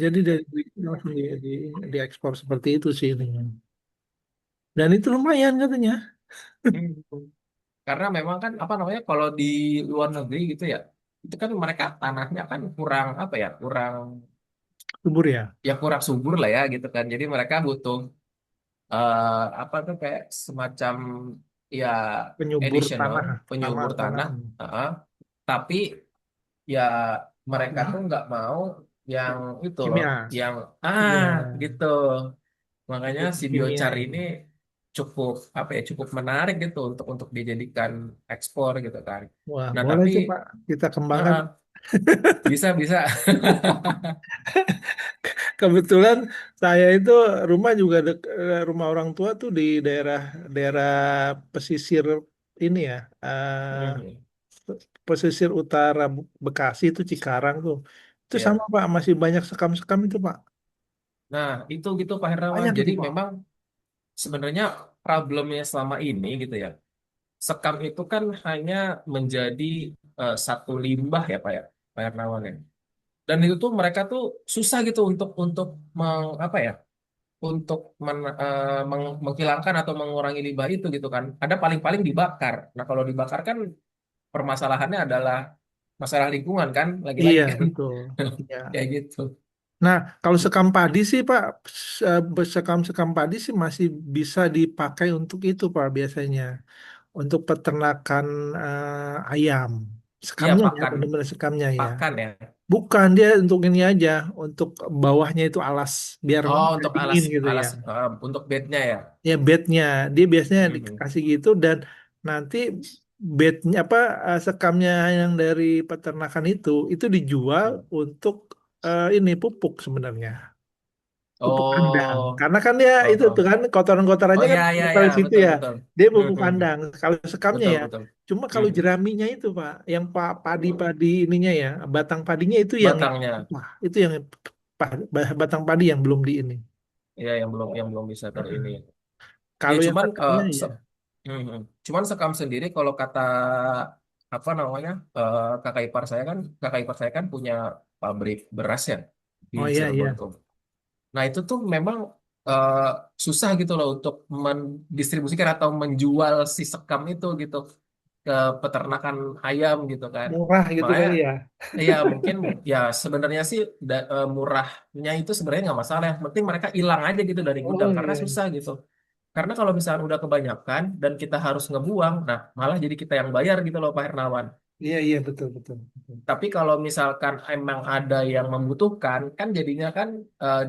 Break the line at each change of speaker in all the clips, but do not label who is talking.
Jadi langsung diekspor seperti itu sih ini. Dan itu lumayan katanya.
Hmm. Karena memang kan apa namanya kalau di luar negeri gitu ya, itu kan mereka tanahnya kan kurang apa ya, kurang
Subur ya,
ya kurang subur lah ya gitu kan. Jadi mereka butuh apa tuh kayak semacam ya
penyubur
additional
tanah, tanah,
penyubur
tanah.
tanah. Heeh. Tapi ya mereka tuh nggak mau yang itu loh,
Kimia.
yang
Iya,
gitu. Makanya
pupuk
si
kimia
biochar
ini.
ini cukup apa ya cukup menarik gitu untuk dijadikan ekspor gitu kan.
Wah,
Nah
boleh
tapi
tuh Pak, kita kembangkan.
heeh, bisa bisa.
Kebetulan saya itu rumah juga rumah orang tua tuh di daerah daerah pesisir ini ya,
Mhm.
pesisir utara Bekasi itu Cikarang tuh. Itu sama
Ya.
Pak, masih banyak sekam-sekam itu Pak.
Nah itu gitu Pak Hernawan.
Banyak
Jadi
itu Pak.
memang sebenarnya problemnya selama ini gitu ya. Sekam itu kan hanya menjadi satu limbah ya Pak ya, Pak Hernawan ya. Dan itu tuh mereka tuh susah gitu untuk apa ya, untuk menghilangkan atau mengurangi limbah itu gitu kan. Ada paling-paling dibakar. Nah kalau dibakar kan permasalahannya adalah masalah lingkungan kan, lagi-lagi
Iya,
kan
betul. Iya.
kayak gitu.
Nah, kalau sekam padi sih Pak, sekam-sekam padi sih masih bisa dipakai untuk itu Pak biasanya. Untuk peternakan ayam.
Iya
Sekamnya ya,
pakan,
benar-benar sekamnya ya.
pakan ya.
Bukan dia untuk ini aja, untuk bawahnya itu alas biar
Oh
nggak
untuk
dingin
alas
gitu ya.
alas untuk bednya ya.
Ya bednya dia biasanya
Mhm.
dikasih gitu dan nanti bednya apa sekamnya yang dari peternakan itu dijual untuk ini pupuk sebenarnya. Pupuk kandang.
Oh,
Karena kan dia
oh,
itu tuh
oh.
kan
Oh
kotoran-kotorannya kan
ya ya
nempel
ya
di situ
betul
ya.
betul.
Dia pupuk
Mhm.
kandang. Kalau sekamnya
Betul
ya.
betul.
Cuma kalau
Mhm.
jeraminya itu Pak, yang padi-padi ininya ya, batang padinya itu yang
Batangnya,
wah, itu yang batang padi yang belum di ini.
ya yang belum bisa ter ini.
Heeh.
Ya
Kalau yang
cuman
sekamnya ya.
mhm. Cuman sekam sendiri kalau kata apa namanya kakak ipar saya kan punya pabrik beras ya di
Oh iya
Cirebon
iya.
tuh. Nah itu tuh memang eh, susah gitu loh untuk mendistribusikan atau menjual si sekam itu gitu ke peternakan ayam gitu kan.
Murah gitu
Makanya
kali ya.
ya mungkin ya sebenarnya sih murahnya itu sebenarnya nggak masalah. Yang penting mereka hilang aja gitu dari gudang
Oh
karena
iya.
susah gitu. Karena kalau misalnya udah kebanyakan dan kita harus ngebuang, nah malah jadi kita yang bayar gitu loh Pak Hernawan.
Iya iya betul betul. Betul.
Tapi kalau misalkan emang ada yang membutuhkan, kan jadinya kan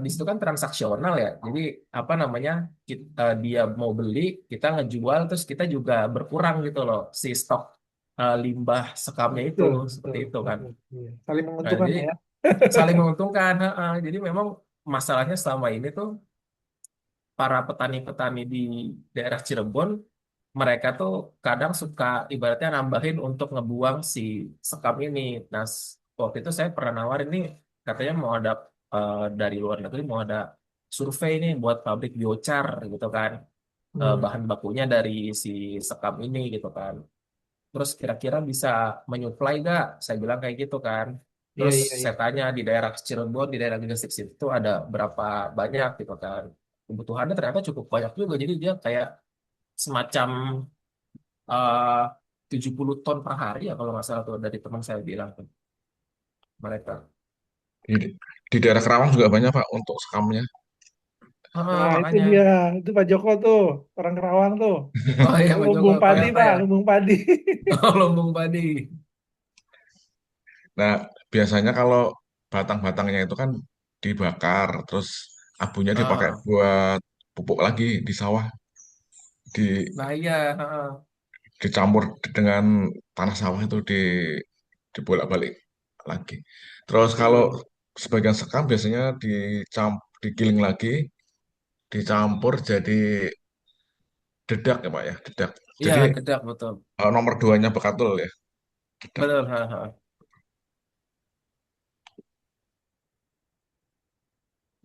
di situ kan transaksional ya. Jadi apa namanya dia mau beli, kita ngejual, terus kita juga berkurang gitu loh si stok limbah sekamnya itu
Betul
seperti
betul
itu kan.
betul. Iya. Saling
Nah,
menguntungkan
jadi
ya.
saling menguntungkan. Heeh. Jadi memang masalahnya selama ini tuh para petani-petani di daerah Cirebon mereka tuh kadang suka ibaratnya nambahin untuk ngebuang si sekam ini. Nah, waktu itu saya pernah nawarin nih, katanya mau ada dari luar negeri mau ada survei nih buat pabrik biochar gitu kan.
Hmm.
Bahan bakunya dari si sekam ini gitu kan. Terus kira-kira bisa menyuplai gak? Saya bilang kayak gitu kan.
Iya
Terus
iya iya.
saya tanya di daerah Cirebon, di daerah Gresik itu ada berapa banyak gitu kan. Kebutuhannya ternyata cukup banyak juga. Jadi dia kayak semacam eh 70 ton per hari ya kalau nggak salah tuh dari teman saya bilang tuh mereka.
Iya.
Gitu.
Di daerah Kerawang juga banyak Pak untuk sekamnya.
Ah,
Nah, itu
makanya.
dia. Itu Pak Joko tuh, orang Kerawang tuh.
Oh iya Pak Joko,
Lumbung
Pak
padi,
RT
Pak,
ya.
lumbung padi.
Oh, Lumbung Padi.
Nah, biasanya kalau batang-batangnya itu kan dibakar, terus abunya dipakai
Ah,
buat pupuk lagi di sawah, di
nah iya. Ah.
dicampur dengan tanah sawah itu dibolak-balik lagi. Terus kalau
Mm-mm.
sebagian sekam biasanya digiling lagi, dicampur jadi dedak ya Pak ya, dedak.
Iya,
Jadi
dedak betul.
nomor duanya bekatul ya, dedak.
Betul. Ha, ha.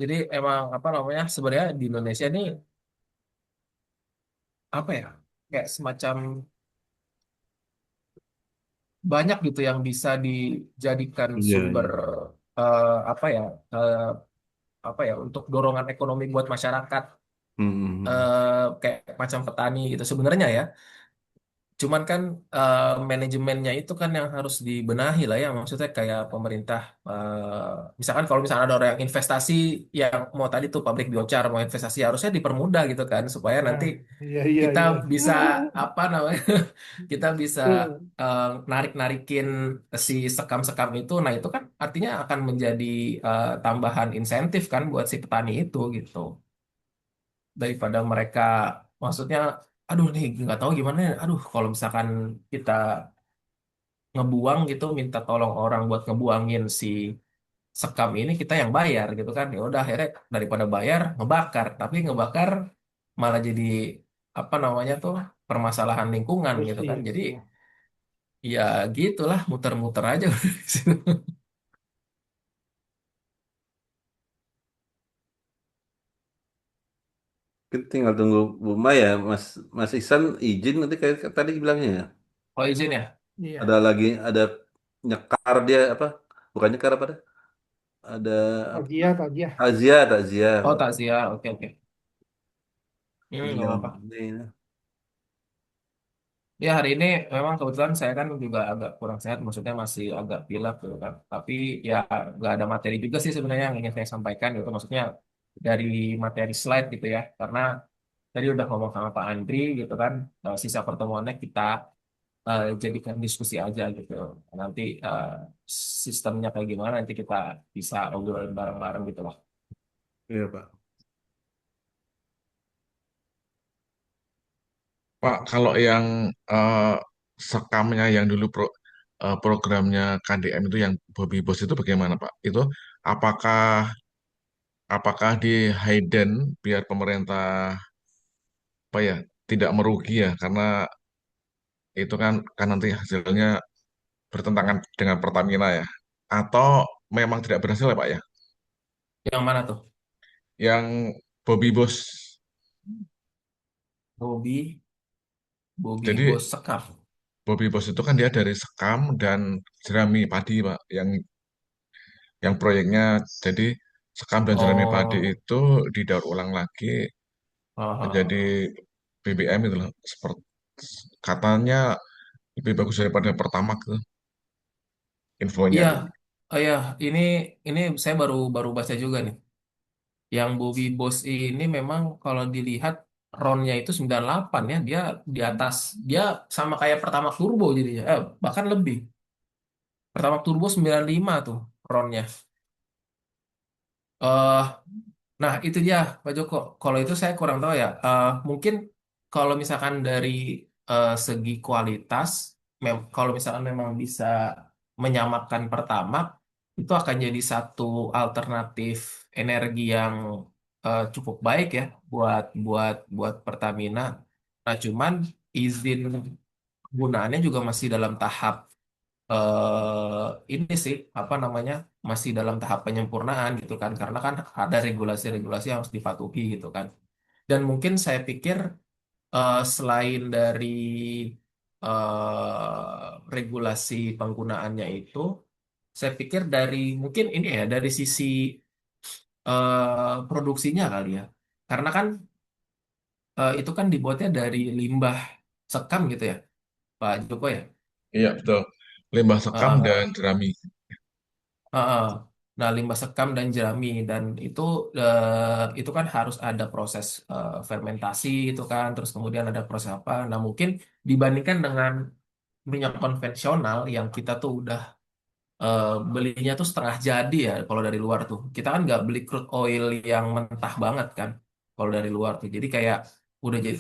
Jadi emang apa namanya sebenarnya di Indonesia ini apa ya kayak semacam banyak gitu yang bisa dijadikan
Iya,
sumber
iya.
apa ya eh, apa ya untuk dorongan ekonomi buat masyarakat
Hmm.
kayak macam petani gitu sebenarnya ya. Cuman kan manajemennya itu kan yang harus dibenahi lah ya. Maksudnya kayak pemerintah, misalkan kalau misalnya ada orang yang investasi yang mau tadi tuh pabrik biochar mau investasi harusnya dipermudah gitu kan supaya
Nah,
nanti
iya iya
kita
iya.
bisa apa namanya kita bisa narik-narikin si sekam-sekam itu. Nah itu kan artinya akan menjadi tambahan insentif kan buat si petani itu gitu daripada mereka maksudnya aduh nih nggak tahu gimana ya. Aduh kalau misalkan kita ngebuang gitu minta tolong orang buat ngebuangin si sekam ini kita yang bayar gitu kan ya udah akhirnya daripada bayar ngebakar tapi ngebakar malah jadi apa namanya tuh permasalahan lingkungan gitu kan
Terusnya.
jadi
Ya.
ya gitulah muter-muter aja
Kita tinggal tunggu Buma ya, Mas Mas Ihsan izin nanti kayak tadi bilangnya ya.
oh izin ya
Ada
Iya.
lagi ada nyekar dia apa? Bukan nyekar apa dah? Ada apa?
Takziah, takziah.
Takziah, takziah.
oh takziah oke oke nggak
Beliau
apa-apa.
ini.
Ya hari ini memang kebetulan saya kan juga agak kurang sehat, maksudnya masih agak pilek gitu kan. Tapi ya nggak ada materi juga sih sebenarnya yang ingin saya sampaikan gitu. Maksudnya dari materi slide gitu ya, karena tadi udah ngomong sama Pak Andri gitu kan, sisa pertemuannya kita jadikan diskusi aja gitu. Nanti sistemnya kayak gimana nanti kita bisa obrolin bareng-bareng gitu loh.
Iya, Pak.
Pak, kalau yang eh, sekamnya yang dulu programnya KDM itu yang Bobby Bos itu bagaimana, Pak? Itu apakah apakah di hidden biar pemerintah apa ya tidak merugi ya karena itu kan nanti hasilnya bertentangan dengan Pertamina ya? Atau memang tidak berhasil ya, Pak ya?
Yang mana tuh?
Yang Bobby Bos.
Bobby, Bobby
Jadi
Bos Sekap.
Bobby Bos itu kan dia dari sekam dan jerami padi, Pak. Yang proyeknya jadi sekam dan jerami padi
Oh,
itu didaur ulang lagi
ah, ah,
menjadi
ah.
BBM itu loh. Seperti katanya lebih bagus daripada Pertamax tuh infonya
Iya,
tuh.
oh ya, ini saya baru baru baca juga nih. Yang Bobby Boss ini memang kalau dilihat ronnya itu 98 ya, dia di atas dia sama kayak Pertamax Turbo jadinya. Bahkan lebih. Pertamax Turbo 95 tuh ronnya. Eh Nah, itu dia, Pak Joko. Kalau itu saya kurang tahu ya. Mungkin kalau misalkan dari segi kualitas, kalau misalkan memang bisa menyamakan Pertamax, itu akan jadi satu alternatif energi yang cukup baik ya buat buat buat Pertamina. Nah, cuman izin penggunaannya juga masih dalam tahap ini sih apa namanya masih dalam tahap penyempurnaan gitu kan karena kan ada regulasi-regulasi yang harus dipatuhi gitu kan dan mungkin saya pikir selain dari regulasi penggunaannya itu saya pikir dari mungkin ini ya dari sisi produksinya kali ya karena kan itu kan dibuatnya dari limbah sekam gitu ya Pak Joko ya.
Iya, betul. Limbah
Eh,
sekam
eh,
dan
eh.
jerami.
Heeh. Nah, limbah sekam dan jerami dan itu kan harus ada proses fermentasi itu kan, terus kemudian ada proses apa. Nah, mungkin dibandingkan dengan minyak konvensional yang kita tuh udah belinya tuh setengah jadi ya kalau dari luar tuh. Kita kan nggak beli crude oil yang mentah banget kan kalau dari luar tuh. Jadi kayak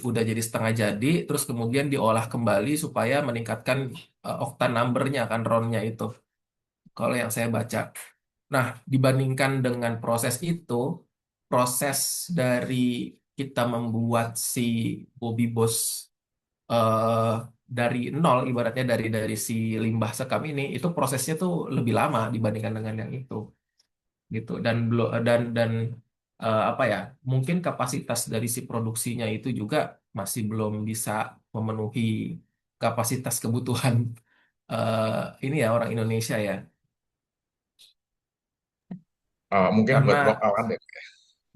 udah jadi setengah jadi, terus kemudian diolah kembali supaya meningkatkan oktan numbernya kan ronnya itu. Kalau yang saya baca. Nah, dibandingkan dengan proses itu, proses dari kita membuat si Bobby Boss eh, dari nol, ibaratnya dari si limbah sekam ini, itu prosesnya tuh lebih lama dibandingkan dengan yang itu, gitu. Dan belum dan apa ya? Mungkin kapasitas dari si produksinya itu juga masih belum bisa memenuhi kapasitas kebutuhan ini ya orang Indonesia ya.
Mungkin buat
Karena
lokalan ya.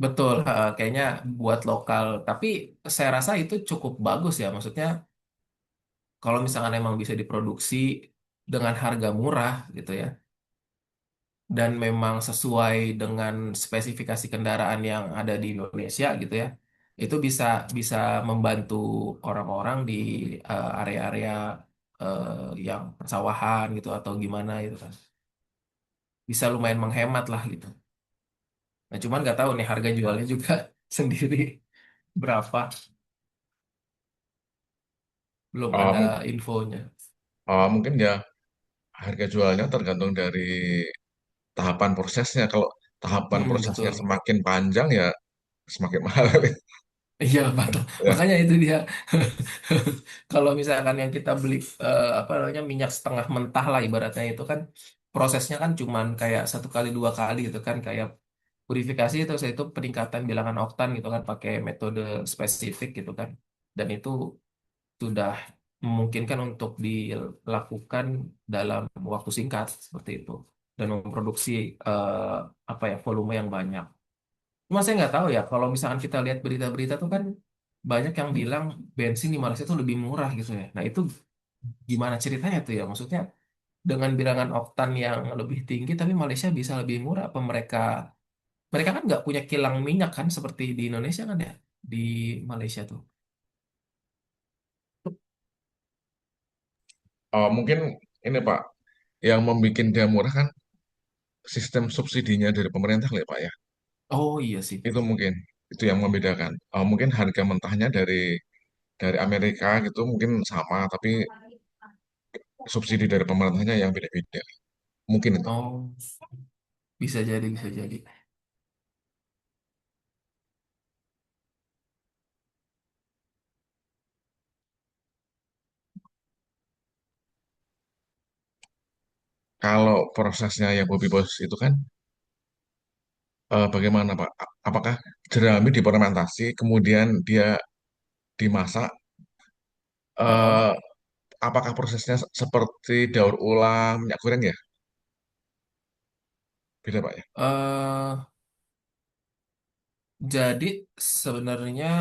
betul, kayaknya buat lokal. Tapi saya rasa itu cukup bagus ya. Maksudnya kalau misalkan emang bisa diproduksi dengan harga murah gitu ya, dan memang sesuai dengan spesifikasi kendaraan yang ada di Indonesia gitu ya, itu bisa bisa membantu orang-orang di area-area yang persawahan gitu atau gimana gitu kan. Bisa lumayan menghemat lah gitu. Nah, cuman nggak tahu nih harga jualnya juga sendiri berapa, belum
Uh,
ada
mung-
infonya.
Mungkin ya harga jualnya tergantung dari tahapan prosesnya. Kalau tahapan prosesnya
Betul.
semakin panjang ya semakin mahal.
Iya, betul.
Ya,
Makanya itu dia. Kalau misalkan yang kita beli apa namanya minyak setengah mentah lah ibaratnya itu kan prosesnya kan cuman kayak satu kali dua kali gitu kan kayak purifikasi itu peningkatan bilangan oktan gitu kan pakai metode spesifik gitu kan. Dan itu sudah memungkinkan untuk dilakukan dalam waktu singkat seperti itu dan memproduksi eh, apa ya volume yang banyak. Cuma saya nggak tahu ya, kalau misalkan kita lihat berita-berita tuh kan banyak yang bilang bensin di Malaysia tuh lebih murah gitu ya. Nah itu gimana ceritanya tuh ya? Maksudnya dengan bilangan oktan yang lebih tinggi, tapi Malaysia bisa lebih murah? Apa mereka mereka kan nggak punya kilang minyak kan seperti di Indonesia kan ya? Di Malaysia tuh.
mungkin ini Pak, yang membuat dia murah kan sistem subsidinya dari pemerintah ya Pak ya.
Oh iya sih.
Itu mungkin itu yang membedakan. Mungkin harga mentahnya dari Amerika gitu mungkin sama, tapi subsidi dari pemerintahnya yang beda-beda. Mungkin itu.
Oh bisa jadi bisa jadi.
Kalau prosesnya yang Bobby Boss itu kan bagaimana Pak? Apakah jerami difermentasi, kemudian dia dimasak?
Heeh.
eh, Apakah prosesnya seperti daur ulang minyak goreng ya? Beda Pak ya?
eh jadi sebenarnya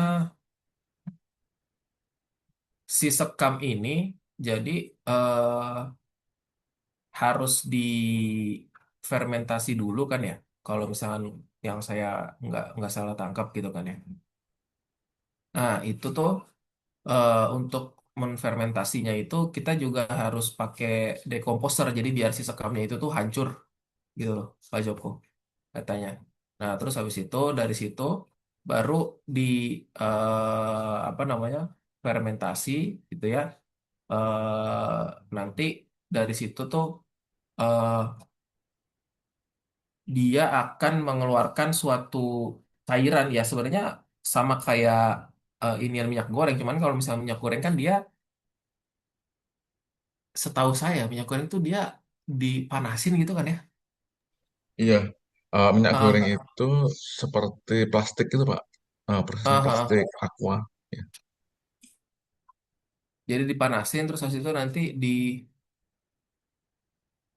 si sekam ini jadi eh harus difermentasi dulu kan ya. Kalau misalkan yang saya nggak salah tangkap gitu kan ya. Nah itu tuh untuk menfermentasinya itu kita juga harus pakai dekomposer. Jadi biar si sekamnya itu tuh hancur gitu loh, Pak Joko katanya. Nah terus habis itu dari situ baru di apa namanya fermentasi gitu ya. Nanti dari situ tuh eh, dia akan mengeluarkan suatu cairan ya sebenarnya sama kayak inian minyak goreng cuman kalau misalnya minyak goreng kan dia setahu saya minyak goreng tuh dia dipanasin gitu kan ya.
Iya, minyak goreng
Ah,
itu seperti plastik itu Pak. Prosesnya
ah, ah.
plastik aqua. Ya.
Jadi dipanasin terus habis itu nanti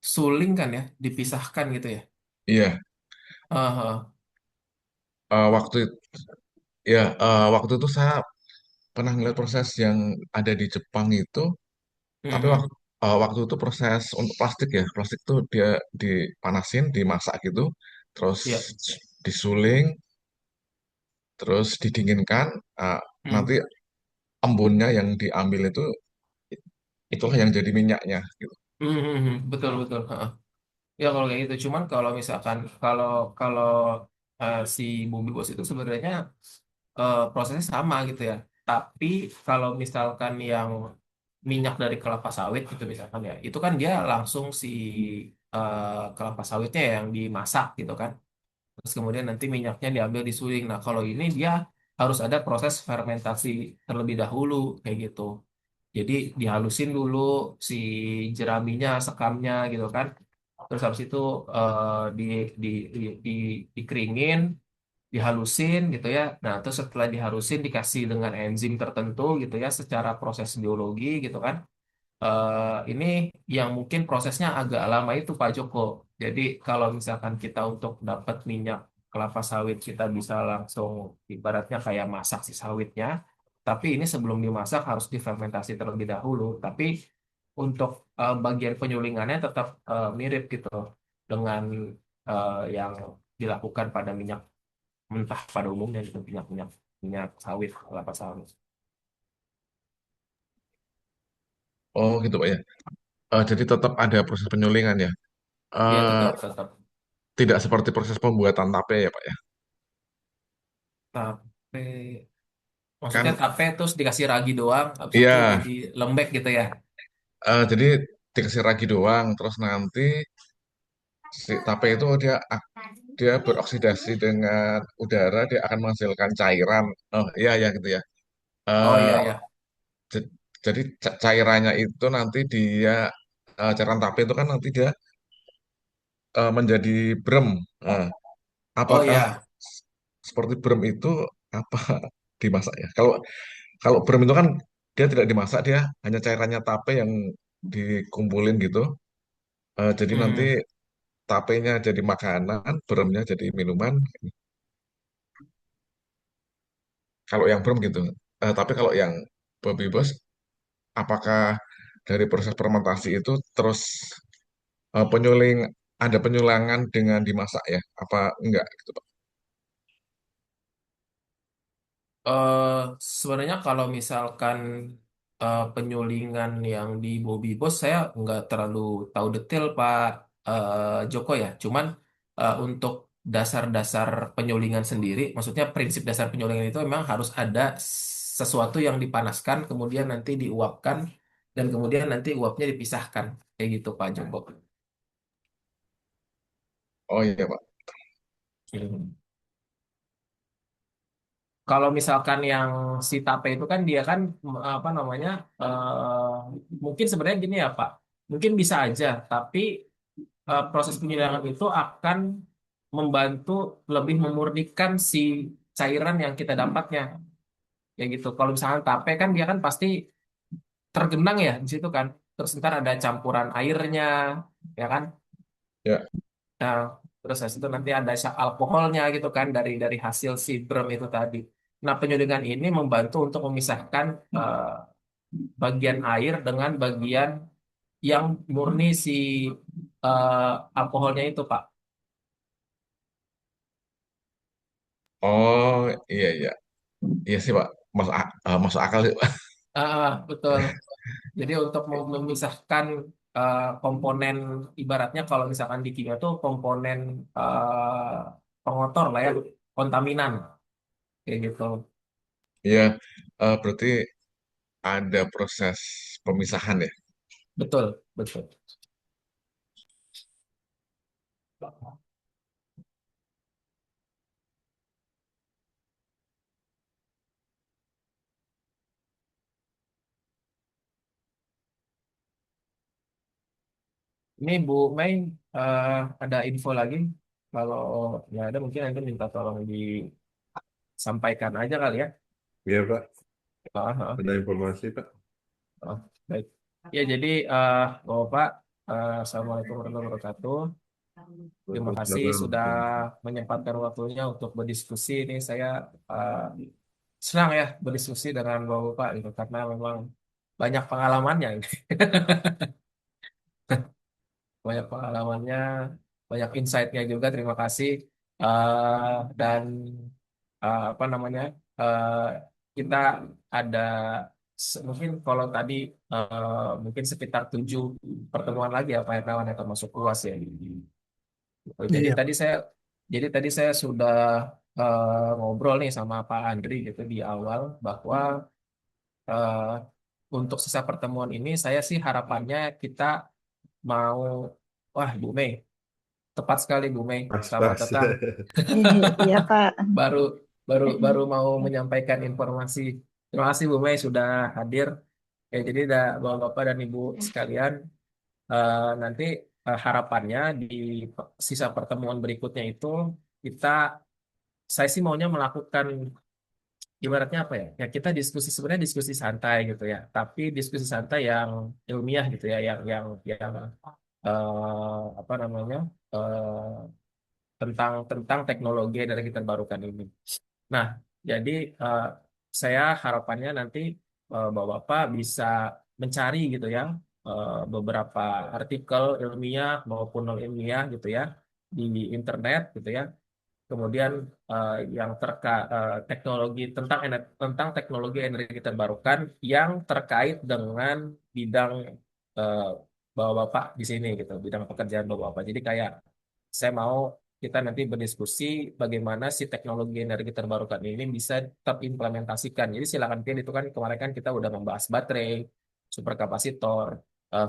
disuling kan ya dipisahkan gitu ya.
Iya,
Ah, ah.
eh, waktu waktu itu saya pernah melihat proses yang ada di Jepang itu, tapi
Mhm.
waktu itu proses untuk plastik ya, plastik itu dia dipanasin, dimasak gitu, terus
Ya.
disuling, terus didinginkan, eh, nanti
Hmm.
embunnya yang diambil itulah yang jadi minyaknya gitu.
Hmm, hmm, hmm. Betul betul. Ah. Ya kalau kayak gitu, cuman kalau misalkan kalau kalau si Bumbu Bos itu sebenarnya prosesnya sama gitu ya. Tapi kalau misalkan yang minyak dari kelapa sawit gitu misalkan ya, itu kan dia langsung si kelapa sawitnya yang dimasak gitu kan. Terus kemudian nanti minyaknya diambil disuling. Nah kalau ini dia harus ada proses fermentasi terlebih dahulu kayak gitu. Jadi dihalusin dulu si jeraminya, sekamnya gitu kan. Terus habis itu di, di, di, dikeringin, dihalusin gitu ya. Nah, terus setelah dihalusin dikasih dengan enzim tertentu gitu ya secara proses biologi gitu kan. Ini yang mungkin prosesnya agak lama itu Pak Joko. Jadi kalau misalkan kita untuk dapat minyak kelapa sawit kita bisa langsung ibaratnya kayak masak si sawitnya. Tapi ini sebelum dimasak harus difermentasi terlebih dahulu. Tapi untuk bagian penyulingannya tetap mirip gitu dengan yang dilakukan pada minyak mentah pada umumnya gitu minyak minyak minyak sawit kelapa sawit.
Oh gitu Pak ya. Jadi tetap ada proses penyulingan ya.
Iya
Eh,
tetap tetap.
Tidak seperti proses pembuatan tape ya Pak ya.
Tapi maksudnya
Kan
tape terus dikasih ragi doang, habis itu
iya,
jadi lembek gitu ya.
jadi dikasih ragi doang, terus nanti si tape itu dia beroksidasi dengan udara, dia akan menghasilkan cairan. Oh iya ya gitu ya.
Oh
Eh,
iya ya.
j- jadi cairannya itu nanti dia cairan tape itu kan nanti dia menjadi brem. Nah,
Oh
apakah
iya.
seperti brem itu apa dimasak ya? Kalau kalau brem itu kan dia tidak dimasak, dia hanya cairannya tape yang dikumpulin gitu. Jadi nanti
Hmm.
tapenya jadi makanan, bremnya jadi minuman. Kalau yang brem gitu. Tapi kalau yang Bobby Boss, apakah dari proses fermentasi itu terus penyuling ada penyulangan dengan dimasak ya? Apa enggak gitu Pak?
eh Sebenarnya kalau misalkan penyulingan yang di Bobby Boss saya nggak terlalu tahu detail Pak Joko ya. Cuman untuk dasar-dasar penyulingan sendiri, maksudnya prinsip dasar penyulingan itu memang harus ada sesuatu yang dipanaskan, kemudian nanti diuapkan, dan kemudian nanti uapnya dipisahkan. Kayak gitu Pak Joko.
Oh iya Pak.
Hmm. Kalau misalkan yang si tape itu kan dia kan apa namanya mungkin sebenarnya gini ya Pak, mungkin bisa aja, tapi proses penyulingan itu akan membantu lebih memurnikan si cairan yang kita dapatnya, ya gitu. Kalau misalkan tape kan dia kan pasti tergenang ya di situ kan, terus ntar ada campuran airnya, ya kan.
Ya.
Nah, terus habis itu nanti ada alkoholnya gitu kan dari hasil si brem itu tadi. Nah, penyulingan ini membantu untuk memisahkan bagian air dengan bagian yang murni si eh, alkoholnya itu, Pak.
Oh iya iya. Iya sih Pak. Masuk akal sih Pak.
Betul. Jadi untuk memisahkan komponen ibaratnya kalau misalkan di kimia tuh komponen pengotor lah ya, kontaminan kayak gitu.
Iya, berarti ada proses pemisahan ya.
Betul, betul. Ini Bu Mei eh, ada info lagi. Kalau nggak ada mungkin nanti minta tolong disampaikan aja kali ya.
Iya Pak,
Ah, ah,
ada informasi Pak.
baik. Ya jadi Bapak, Assalamualaikum warahmatullahi wabarakatuh. Terima kasih sudah
Waalaikumsalam.
menyempatkan waktunya untuk berdiskusi. Ini saya eh, senang ya berdiskusi dengan Bapak gitu karena memang banyak pengalamannya ini. Banyak pengalamannya, banyak insight-nya juga. Terima kasih. Dan apa namanya? eh, kita ada mungkin kalau tadi mungkin sekitar 7 pertemuan lagi ya Pak Hernawan yang termasuk UAS ya. Jadi
Iya.
tadi saya sudah ngobrol nih sama Pak Andri gitu di awal bahwa eh, untuk sisa pertemuan ini saya sih harapannya kita mau wah Bu Mei tepat sekali Bu Mei,
Pas,
selamat
pas.
datang.
Iya, Pak.
Baru baru baru mau menyampaikan informasi. Terima kasih Bu Mei sudah hadir. Ya, jadi Bapak-bapak dan Ibu sekalian, nanti harapannya di sisa pertemuan berikutnya itu kita saya sih maunya melakukan ibaratnya apa ya? Ya kita diskusi sebenarnya diskusi santai gitu ya, tapi diskusi santai yang ilmiah gitu ya, yang apa namanya tentang tentang teknologi energi terbarukan ini. Nah, jadi eh, saya harapannya nanti Bapak-Bapak bisa mencari gitu ya beberapa artikel ilmiah maupun non ilmiah gitu ya di internet gitu ya. Kemudian yang teknologi tentang teknologi energi terbarukan yang terkait dengan bidang eh, Bapak-Bapak di sini gitu, bidang pekerjaan Bapak-Bapak. Jadi kayak saya mau kita nanti berdiskusi bagaimana si teknologi energi terbarukan ini bisa terimplementasikan. Jadi silakan pilih itu kan kemarin kan kita udah membahas baterai, superkapasitor,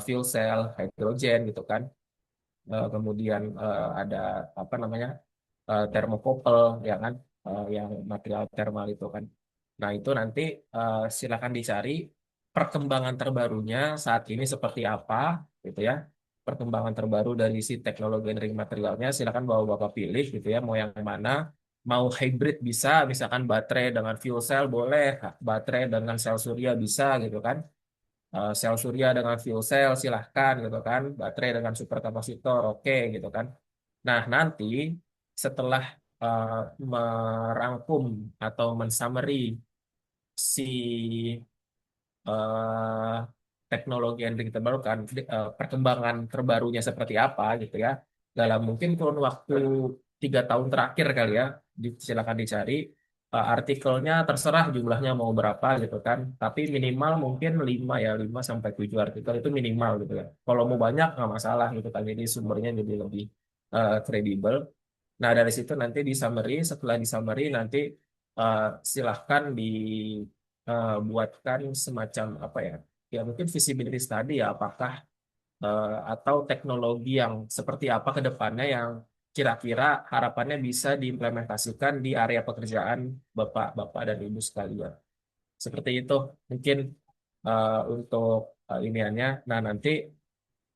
fuel cell, hidrogen gitu kan. Kemudian ada apa namanya termokouple ya kan, yang material thermal itu kan. Nah itu nanti silakan dicari perkembangan terbarunya saat ini seperti apa gitu ya. Perkembangan terbaru dari si teknologi energi materialnya silakan bawa bapak pilih gitu ya mau yang mana. Mau hybrid bisa, misalkan baterai dengan fuel cell boleh, baterai dengan sel surya bisa gitu kan. Sel surya dengan fuel cell silahkan gitu kan, baterai dengan superkapasitor oke gitu kan. Nah nanti setelah eh, merangkum atau mensummary si eh, teknologi yang terbarukan, perkembangan terbarunya seperti apa gitu ya. Dalam mungkin kurun waktu 3 tahun terakhir kali ya, silakan dicari artikelnya terserah jumlahnya mau berapa gitu kan. Tapi minimal mungkin 5 ya, 5 sampai 7 artikel itu minimal gitu ya. Kalau mau banyak nggak masalah gitu kan. Jadi sumbernya jadi lebih kredibel. Nah, dari situ nanti di summary, setelah di summary nanti eh, silahkan dibuatkan semacam apa ya, ya mungkin visibility study ya, apakah atau teknologi yang seperti apa ke depannya yang kira-kira harapannya bisa diimplementasikan di area pekerjaan Bapak-Bapak dan Ibu sekalian. Seperti itu mungkin untuk iniannya. Nah, nanti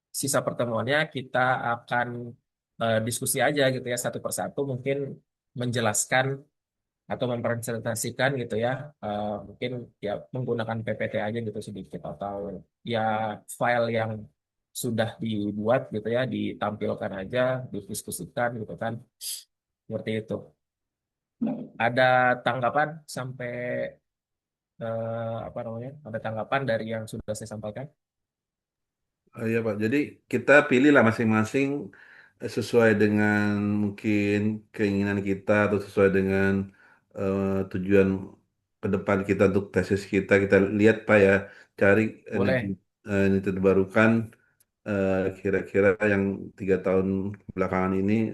sisa pertemuannya kita akan diskusi aja gitu ya satu persatu mungkin menjelaskan atau mempresentasikan gitu ya mungkin ya menggunakan PPT aja gitu sedikit atau ya file yang sudah dibuat gitu ya ditampilkan aja didiskusikan gitu kan seperti itu. Ada tanggapan sampai apa namanya, ada tanggapan dari yang sudah saya sampaikan?
Iya Pak, jadi kita pilihlah masing-masing sesuai dengan mungkin keinginan kita atau sesuai dengan eh, tujuan ke depan kita untuk tesis kita. Kita lihat Pak ya, cari energi,
Boleh.
energi terbarukan kira-kira yang 3 tahun belakangan ini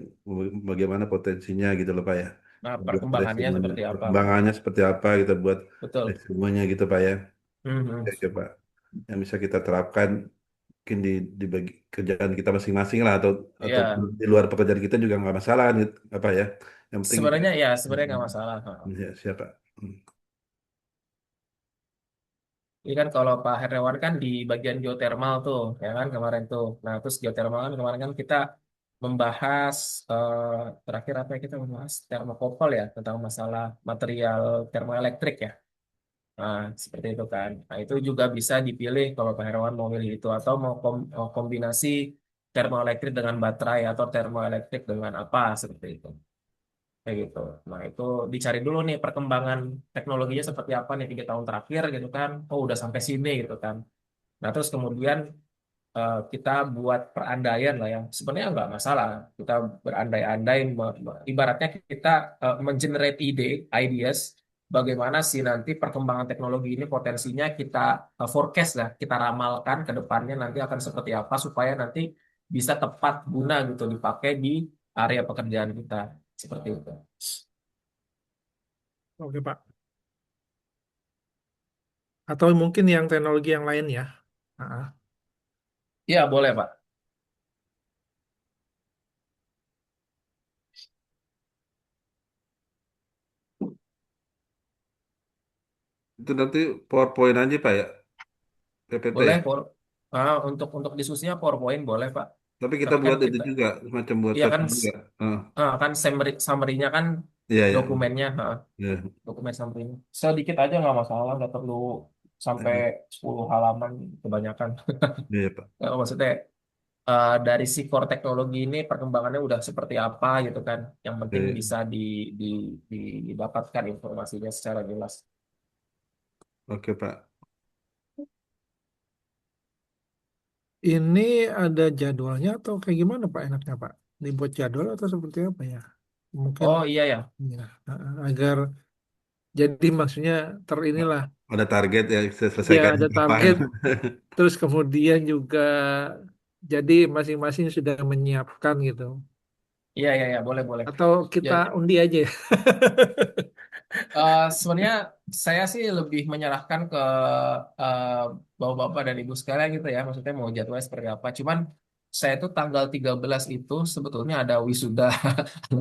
bagaimana potensinya gitu loh Pak ya.
Nah,
Buat
perkembangannya
resumenya,
seperti apa, Pak?
perkembangannya seperti apa kita buat
Betul.
resumenya gitu Pak ya.
Mhm.
Oke Pak, yang bisa kita terapkan mungkin di bagi kerjaan kita masing-masing lah atau
Ya,
di luar pekerjaan kita juga nggak masalah gitu, apa ya yang penting kita
sebenarnya nggak masalah.
ya, siapa. Hmm.
Ini kan kalau Pak Hermawan kan di bagian geothermal tuh, ya kan kemarin tuh. Nah, terus geothermal kan kemarin kan kita membahas terakhir apa ya kita membahas termokouple ya tentang masalah material termoelektrik ya. Nah, seperti itu kan. Nah, itu juga bisa dipilih kalau Pak Hermawan mau milih itu atau mau kombinasi termoelektrik dengan baterai atau termoelektrik dengan apa seperti itu. Kayak gitu. Nah, itu dicari dulu nih perkembangan teknologinya seperti apa nih 3 tahun terakhir gitu kan. Oh, udah sampai sini gitu kan. Nah, terus kemudian kita buat perandaian lah yang sebenarnya nggak masalah. Kita berandai-andai, ibaratnya kita mengenerate ide, ideas, bagaimana sih nanti perkembangan teknologi ini potensinya kita forecast lah, kita ramalkan ke depannya nanti akan seperti apa supaya nanti bisa tepat guna gitu dipakai di area pekerjaan kita. Seperti itu.
Oke, Pak. Atau mungkin yang teknologi yang lain ya. Ah,
Iya, boleh, Pak.
Itu nanti PowerPoint aja Pak ya, PPT
Boleh,
ya,
untuk diskusinya PowerPoint boleh, Pak.
tapi kita
Tapi kan
buat itu
kita,
juga semacam buat
iya kan,
PowerPoint juga.
kan summary-nya kan
Iya, iya.
dokumennya, ha,
Iya.
dokumen sampling. Sedikit aja nggak masalah, nggak perlu sampai 10 halaman kebanyakan.
Iya, Pak.
Maksudnya dari si core teknologi ini perkembangannya udah seperti apa gitu kan. Yang
Iya,
penting
iya.
bisa di, didapatkan informasinya secara jelas.
Oke, Pak.
Ini ada jadwalnya atau kayak gimana Pak enaknya Pak? Dibuat jadwal atau seperti apa ya? Mungkin
Oh iya ya.
ya, agar jadi maksudnya inilah
Ada target ya, saya
ya
selesaikan
ada
kapan.
target. Terus kemudian juga jadi masing-masing sudah menyiapkan gitu.
Iya iya ya, boleh boleh.
Atau kita
Jadi
undi aja ya?
sebenarnya saya sih lebih menyerahkan ke eh, bapak-bapak dan ibu sekalian gitu ya. Maksudnya mau jadwalnya seperti apa. Cuman saya tuh tanggal 13 itu sebetulnya ada wisuda.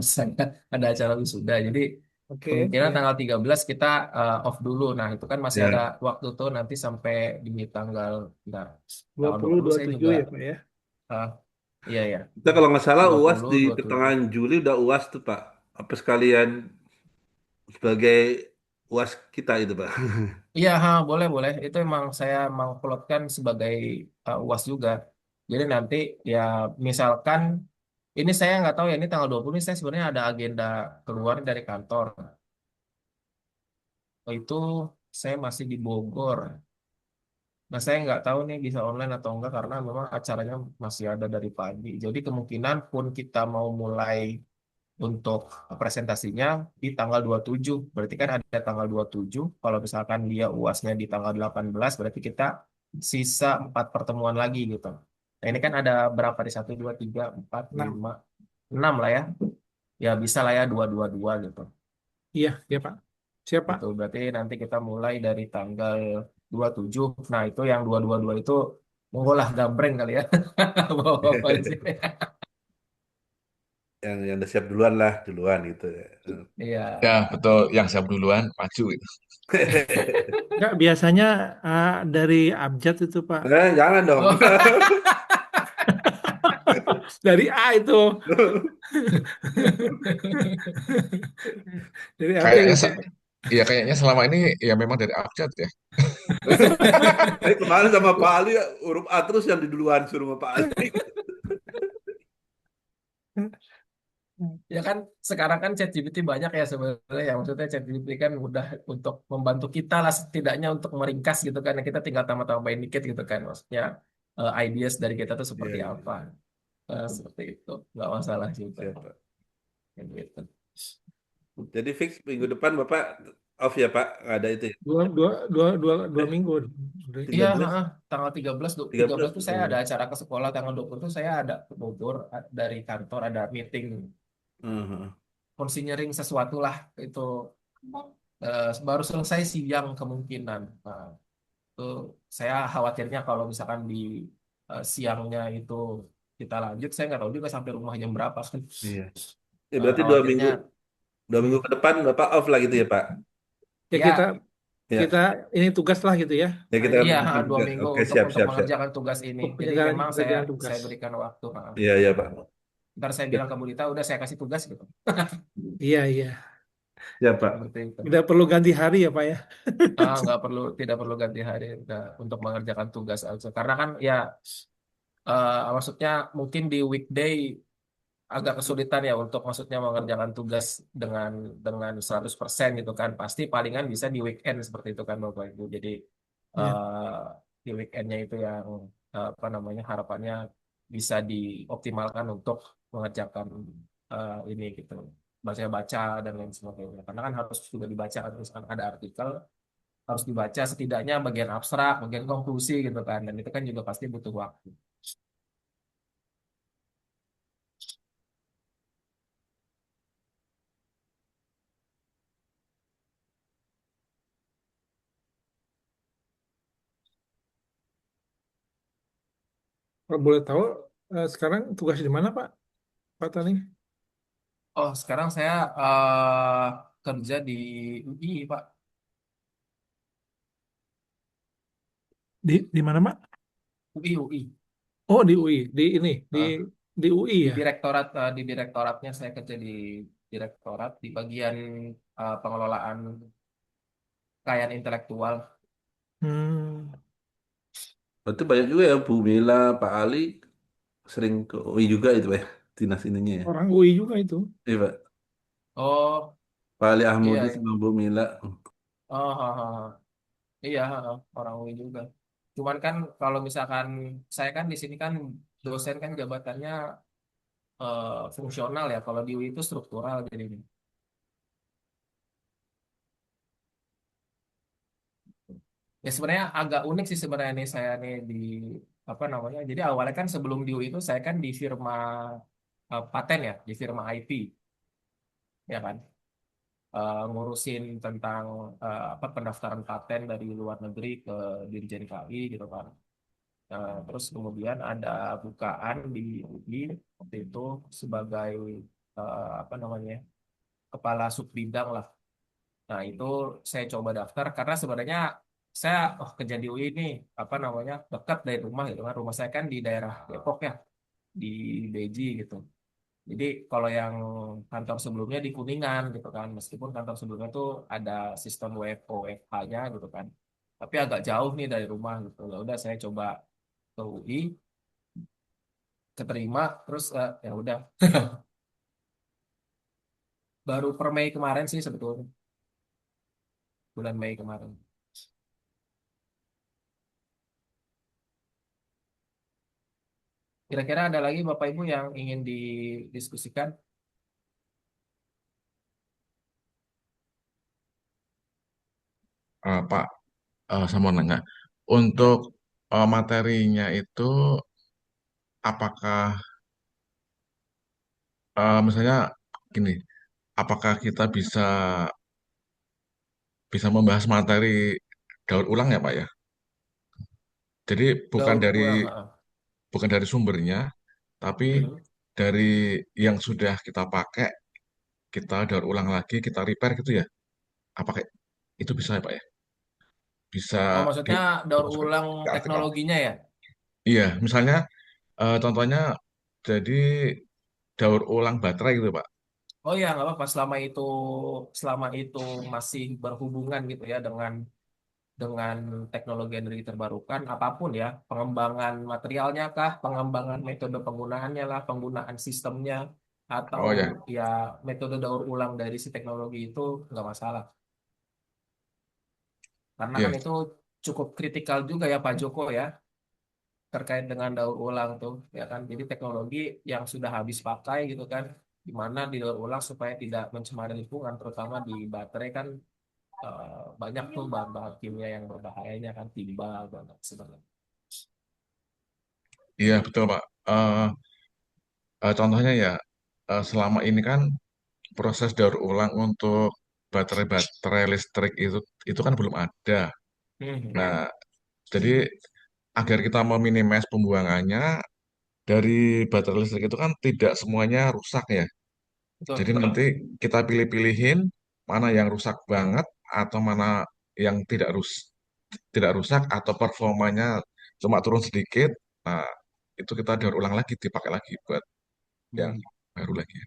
Saya ada acara wisuda. Jadi
Oke,
kemungkinan
ya.
tanggal 13 kita off dulu. Nah, itu kan masih ada
Ya,
waktu tuh nanti sampai di tanggal nah,
dua
tanggal dua
puluh
puluh
dua
saya
tujuh
juga
ya Pak ya?
eh, iya ya.
kita kalau nggak salah
dua
UAS
puluh
di
dua puluh tujuh.
pertengahan Juli udah UAS tuh, Pak. Apa sekalian sebagai UAS kita itu, Pak?
Iya, ha, boleh, boleh. Itu emang saya mau plotkan sebagai UAS juga. Jadi nanti ya misalkan ini saya nggak tahu ya ini tanggal 20 ini saya sebenarnya ada agenda keluar dari kantor. Itu saya masih di Bogor. Nah, saya nggak tahu nih bisa online atau enggak karena memang acaranya masih ada dari pagi. Jadi kemungkinan pun kita mau mulai untuk presentasinya di tanggal 27. Berarti kan ada tanggal 27. Kalau misalkan dia UASnya di tanggal 18, berarti kita sisa 4 pertemuan lagi gitu. Nah, ini kan ada berapa di 1, 2, 3, 4,
6.
5, 6 lah ya. Ya bisa lah ya 2, 2, 2 gitu.
Iya, ya Pak. Siapa?
Gitu. Berarti nanti kita mulai dari tanggal 27. Nah, itu yang 2, 2, 2 itu monggo lah gambreng kali ya. Bawa aja.
Yang udah siap duluan lah, duluan gitu ya.
Iya.
Ya, betul. Yang siap duluan, maju gitu.
Enggak, biasanya dari abjad itu Pak.
Jangan dong.
Oh.
Dari A itu. Dari AB
Kayaknya,
gitu.
ya kayaknya selama ini ya memang dari abjad ya.
Tapi kemarin sama Pak Ali huruf A terus yang di duluan suruh sama Pak Ali.
Ya kan sekarang kan ChatGPT banyak ya sebenarnya ya maksudnya ChatGPT kan mudah untuk membantu kita lah setidaknya untuk meringkas gitu kan. Kita tinggal tambah-tambahin dikit gitu kan maksudnya ideas dari kita tuh
Iya,
seperti
iya.
apa. Seperti itu nggak masalah juga.
Siap, Pak.
Kayak gitu.
Jadi fix minggu depan Bapak off ya Pak? Nggak ada itu ya?
Dua
Eh,
minggu.
Iya,
13?
tanggal 13, 13
13?
tuh saya ada acara ke sekolah, tanggal 20 tuh saya ada ke Bogor, dari kantor ada meeting,
Mhm.
considering sesuatu lah itu baru selesai siang kemungkinan. Nah, itu saya khawatirnya kalau misalkan di siangnya itu kita lanjut, saya nggak tahu juga sampai rumah jam berapa kan.
Iya. Ya berarti
Khawatirnya,
dua
hmm,
minggu ke depan Bapak off lah gitu ya Pak?
Ya kita
ya
kita
Ya,
ini tugas lah gitu ya.
ya
Pak
kita
ya.
iya
bikin
dua
tugas.
minggu
Oke,
untuk
siap, siap, siap.
mengerjakan tugas ini.
Untuk
Jadi memang saya
pekerjaan tugas.
saya berikan waktu.
Iya, iya Pak.
Ntar saya bilang ke Bu Dita, udah saya kasih tugas gitu.
Iya, iya.
Siap Pak.
Seperti itu.
Tidak perlu ganti hari ya Pak ya.
Nggak perlu, tidak perlu ganti hari udah, untuk mengerjakan tugas aja. Karena kan ya maksudnya mungkin di weekday agak kesulitan ya untuk maksudnya mengerjakan tugas dengan 100% gitu kan. Pasti palingan bisa di weekend seperti itu kan Bapak Ibu. Jadi
Iya.
eh, di weekendnya itu yang apa namanya harapannya bisa dioptimalkan untuk mengerjakan ini gitu. Baca-baca dan lain sebagainya. Karena kan harus juga dibaca kan, misalkan ada artikel harus dibaca setidaknya bagian abstrak, bagian konklusi gitu kan. Dan itu kan juga pasti butuh waktu.
Kalau boleh tahu sekarang tugas di mana Pak? Pak Tani?
Oh, sekarang saya kerja di UI, Pak.
Di mana Pak?
UI, UI.
Oh di UI, di ini,
Eh,
di UI
di
ya.
direktorat, di direktoratnya saya kerja di direktorat di bagian pengelolaan kekayaan intelektual.
Hmm,
Berarti banyak juga ya Bu Mila, Pak Ali sering ke UI juga itu Pak ya, dinas ininya ya.
orang UI juga itu.
Iya Pak.
Oh
Pak Ali
iya,
Ahmudi
iya.
sama Bu Mila.
Oh, ha, ha, ha. Iya, ha, ha. Orang UI juga. Cuman kan kalau misalkan saya kan di sini kan dosen kan jabatannya fungsional ya. Kalau di UI itu struktural jadi. Ya sebenarnya agak unik sih sebenarnya nih saya nih di apa namanya. Jadi awalnya kan sebelum di UI itu saya kan di firma paten ya, di firma IP ya kan. Ngurusin tentang apa pendaftaran paten dari luar negeri ke Dirjen KI gitu kan. Terus kemudian ada bukaan di UI waktu itu sebagai apa namanya kepala subbidang lah. Nah, itu saya coba daftar karena sebenarnya saya kerja di UI ini apa namanya dekat dari rumah gitu kan. Rumah saya kan di daerah Depok ya, di Beji gitu. Jadi kalau yang kantor sebelumnya di Kuningan gitu kan, meskipun kantor sebelumnya tuh ada sistem WFO WFH-nya gitu kan. Tapi agak jauh nih dari rumah gitu. Ya udah saya coba ke UI, keterima, terus ya udah baru per Mei kemarin sih sebetulnya, bulan Mei kemarin. Kira-kira ada lagi Bapak Ibu yang ingin didiskusikan?
Pak, saya mau nanya,
Ya.
untuk materinya itu apakah misalnya gini, apakah kita bisa bisa membahas materi daur ulang ya Pak ya? Jadi
Daur ulang.
bukan dari sumbernya, tapi
Mhm.
dari yang sudah kita pakai, kita daur ulang lagi, kita repair gitu ya? Apakah itu bisa ya Pak ya? Bisa
Oh,
di,
maksudnya daur
dimasukkan
ulang
ke artikel.
teknologinya ya?
Iya, misalnya contohnya jadi daur ulang baterai gitu Pak.
Oh ya, nggak apa-apa. Selama itu masih berhubungan gitu ya dengan teknologi energi terbarukan, apapun ya, pengembangan materialnya kah, pengembangan metode penggunaannya lah, penggunaan sistemnya, atau
Oh ya,
ya metode daur ulang dari si teknologi itu nggak masalah. Karena
iya,
kan itu cukup kritikal juga ya Pak Joko ya, terkait dengan daur ulang tuh, ya kan. Jadi teknologi yang sudah habis pakai gitu kan, gimana didaur ulang supaya tidak mencemari lingkungan, terutama di baterai kan banyak tuh bahan-bahan kimia yang berbahayanya kan, timbal dan sebagainya.
iya betul Pak. Contohnya ya, selama ini kan proses daur ulang untuk baterai-baterai listrik itu kan belum ada.
Hmm,
Nah, jadi agar kita meminimais pembuangannya dari baterai listrik itu kan tidak semuanya rusak ya.
betul.
Jadi nanti kita pilih-pilihin mana yang rusak banget atau mana yang tidak rusak atau performanya cuma turun sedikit. Nah, itu kita daur ulang lagi, dipakai lagi buat yang
Hmm.
baru lagi.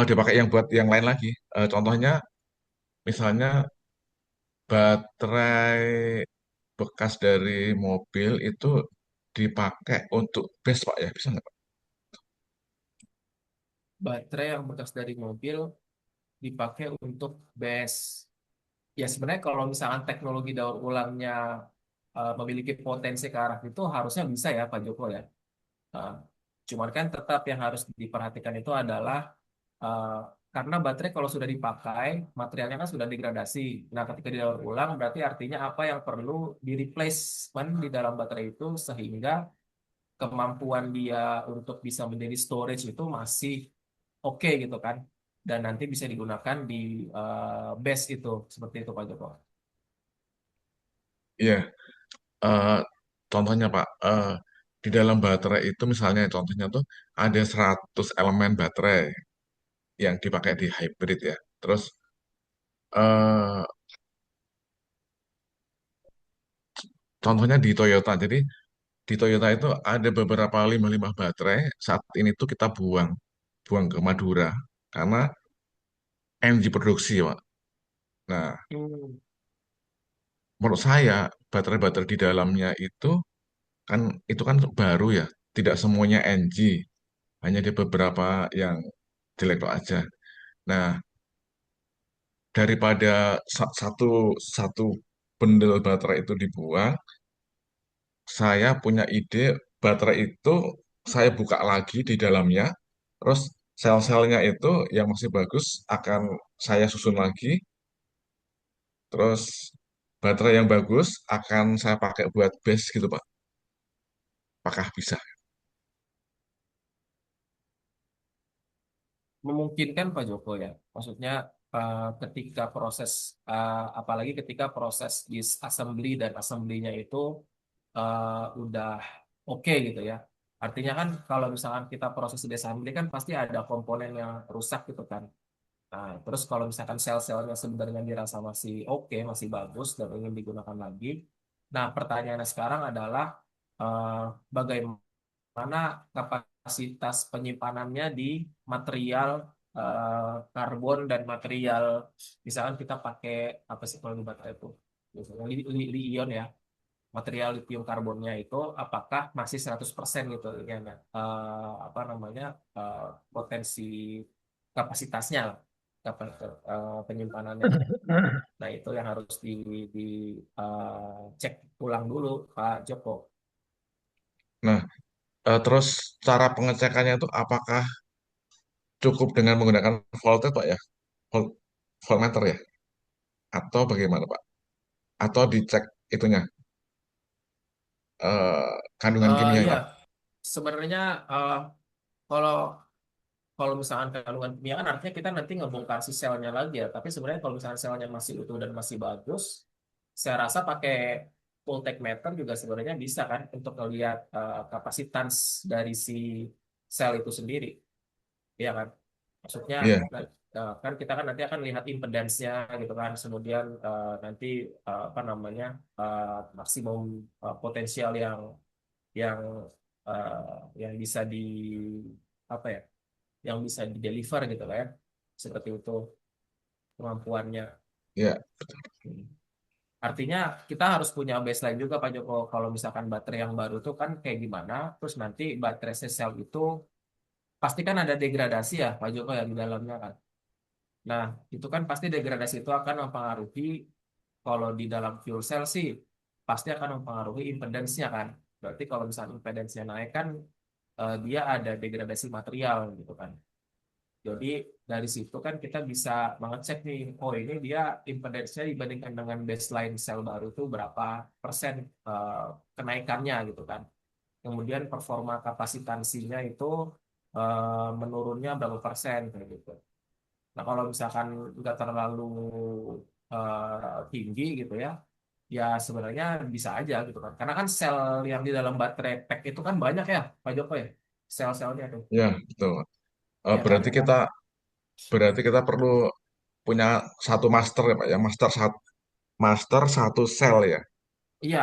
Dipakai yang buat yang lain lagi. Contohnya misalnya baterai bekas dari mobil itu dipakai untuk bus Pak ya, bisa nggak Pak?
Baterai yang bekas dari mobil dipakai untuk BES. Ya sebenarnya kalau misalkan teknologi daur ulangnya memiliki potensi ke arah itu harusnya bisa ya Pak Joko ya. Nah, cuman kan tetap yang harus diperhatikan itu adalah eh, karena baterai kalau sudah dipakai, materialnya kan sudah degradasi. Nah, ketika didaur ulang berarti artinya apa yang perlu di replacement di dalam baterai itu sehingga kemampuan dia untuk bisa menjadi storage itu masih oke gitu kan. Dan nanti bisa digunakan di base itu seperti itu Pak Joko.
Iya, eh, contohnya Pak, di dalam baterai itu misalnya contohnya tuh ada 100 elemen baterai yang dipakai di hybrid ya. Terus eh, contohnya di Toyota. Jadi di Toyota itu ada beberapa limbah-limbah baterai saat ini tuh kita buang ke Madura. karena energi produksi, Pak. Nah,
Hmm.
menurut saya baterai-baterai di dalamnya kan itu kan baru ya, tidak semuanya NG, hanya di beberapa yang jelek aja. Nah, daripada satu satu bendel baterai itu dibuang, saya punya ide baterai itu saya buka lagi di dalamnya, terus sel-selnya itu yang masih bagus akan saya susun lagi, terus baterai yang bagus akan saya pakai buat base gitu, Pak. Apakah bisa?
Memungkinkan Pak Joko ya. Maksudnya ketika proses apalagi ketika proses disassembly dan assembly-nya itu udah oke gitu ya. Artinya kan kalau misalkan kita proses disassembly kan pasti ada komponen yang rusak gitu kan. Nah, terus kalau misalkan sel-selnya sebenarnya dirasa masih oke, masih bagus dan ingin digunakan lagi. Nah, pertanyaannya sekarang adalah eh, bagaimana mana kapasitas penyimpanannya di material karbon dan material misalkan kita pakai apa sih kalau di baterai itu biasanya ion ya material lithium karbonnya itu apakah masih 100% gitu ya kan? Apa namanya potensi kapasitasnya lah penyimpanannya. Nah itu yang harus di cek ulang dulu Pak Joko.
Nah, terus cara pengecekannya itu apakah cukup dengan menggunakan voltage, Pak ya? Volt, voltmeter ya? Atau bagaimana, Pak? Atau dicek itunya, kandungan
Iya,
kimianya?
sebenarnya kalau kalau misalkan kandungan kimia kan artinya kita nanti ngebongkar si selnya lagi ya. Tapi sebenarnya kalau misalkan selnya masih utuh dan masih bagus, saya rasa pakai Voltec meter juga sebenarnya bisa kan untuk melihat kapasitas dari si sel itu sendiri, ya kan? Maksudnya
Iya,
kan kita kan nanti akan lihat impedance-nya gitu kan, kemudian nanti apa namanya maksimum potensial yang yang bisa di apa ya yang bisa di deliver gitu lah ya seperti itu kemampuannya.
iya,
Hmm. Artinya kita harus punya baseline juga Pak Joko kalau misalkan baterai yang baru tuh kan kayak gimana terus nanti baterai sel itu pasti kan ada degradasi ya Pak Joko ya di dalamnya kan. Nah itu kan pasti degradasi itu akan mempengaruhi kalau di dalam fuel cell sih pasti akan mempengaruhi impedance-nya kan. Berarti kalau misalnya impedance-nya naik kan dia ada degradasi material gitu kan. Jadi dari situ kan kita bisa mengecek nih, oh ini dia impedance-nya dibandingkan dengan baseline sel baru itu berapa persen eh, kenaikannya gitu kan. Kemudian performa kapasitansinya itu menurunnya berapa persen kayak gitu. Nah kalau misalkan nggak terlalu tinggi gitu ya, ya sebenarnya bisa aja gitu kan. Karena kan sel yang di dalam baterai pack itu kan banyak ya, Pak Joko ya, sel-selnya tuh,
iya, betul.
ya kan?
Berarti kita perlu punya satu master ya, Pak ya, master satu sel ya.
Iya,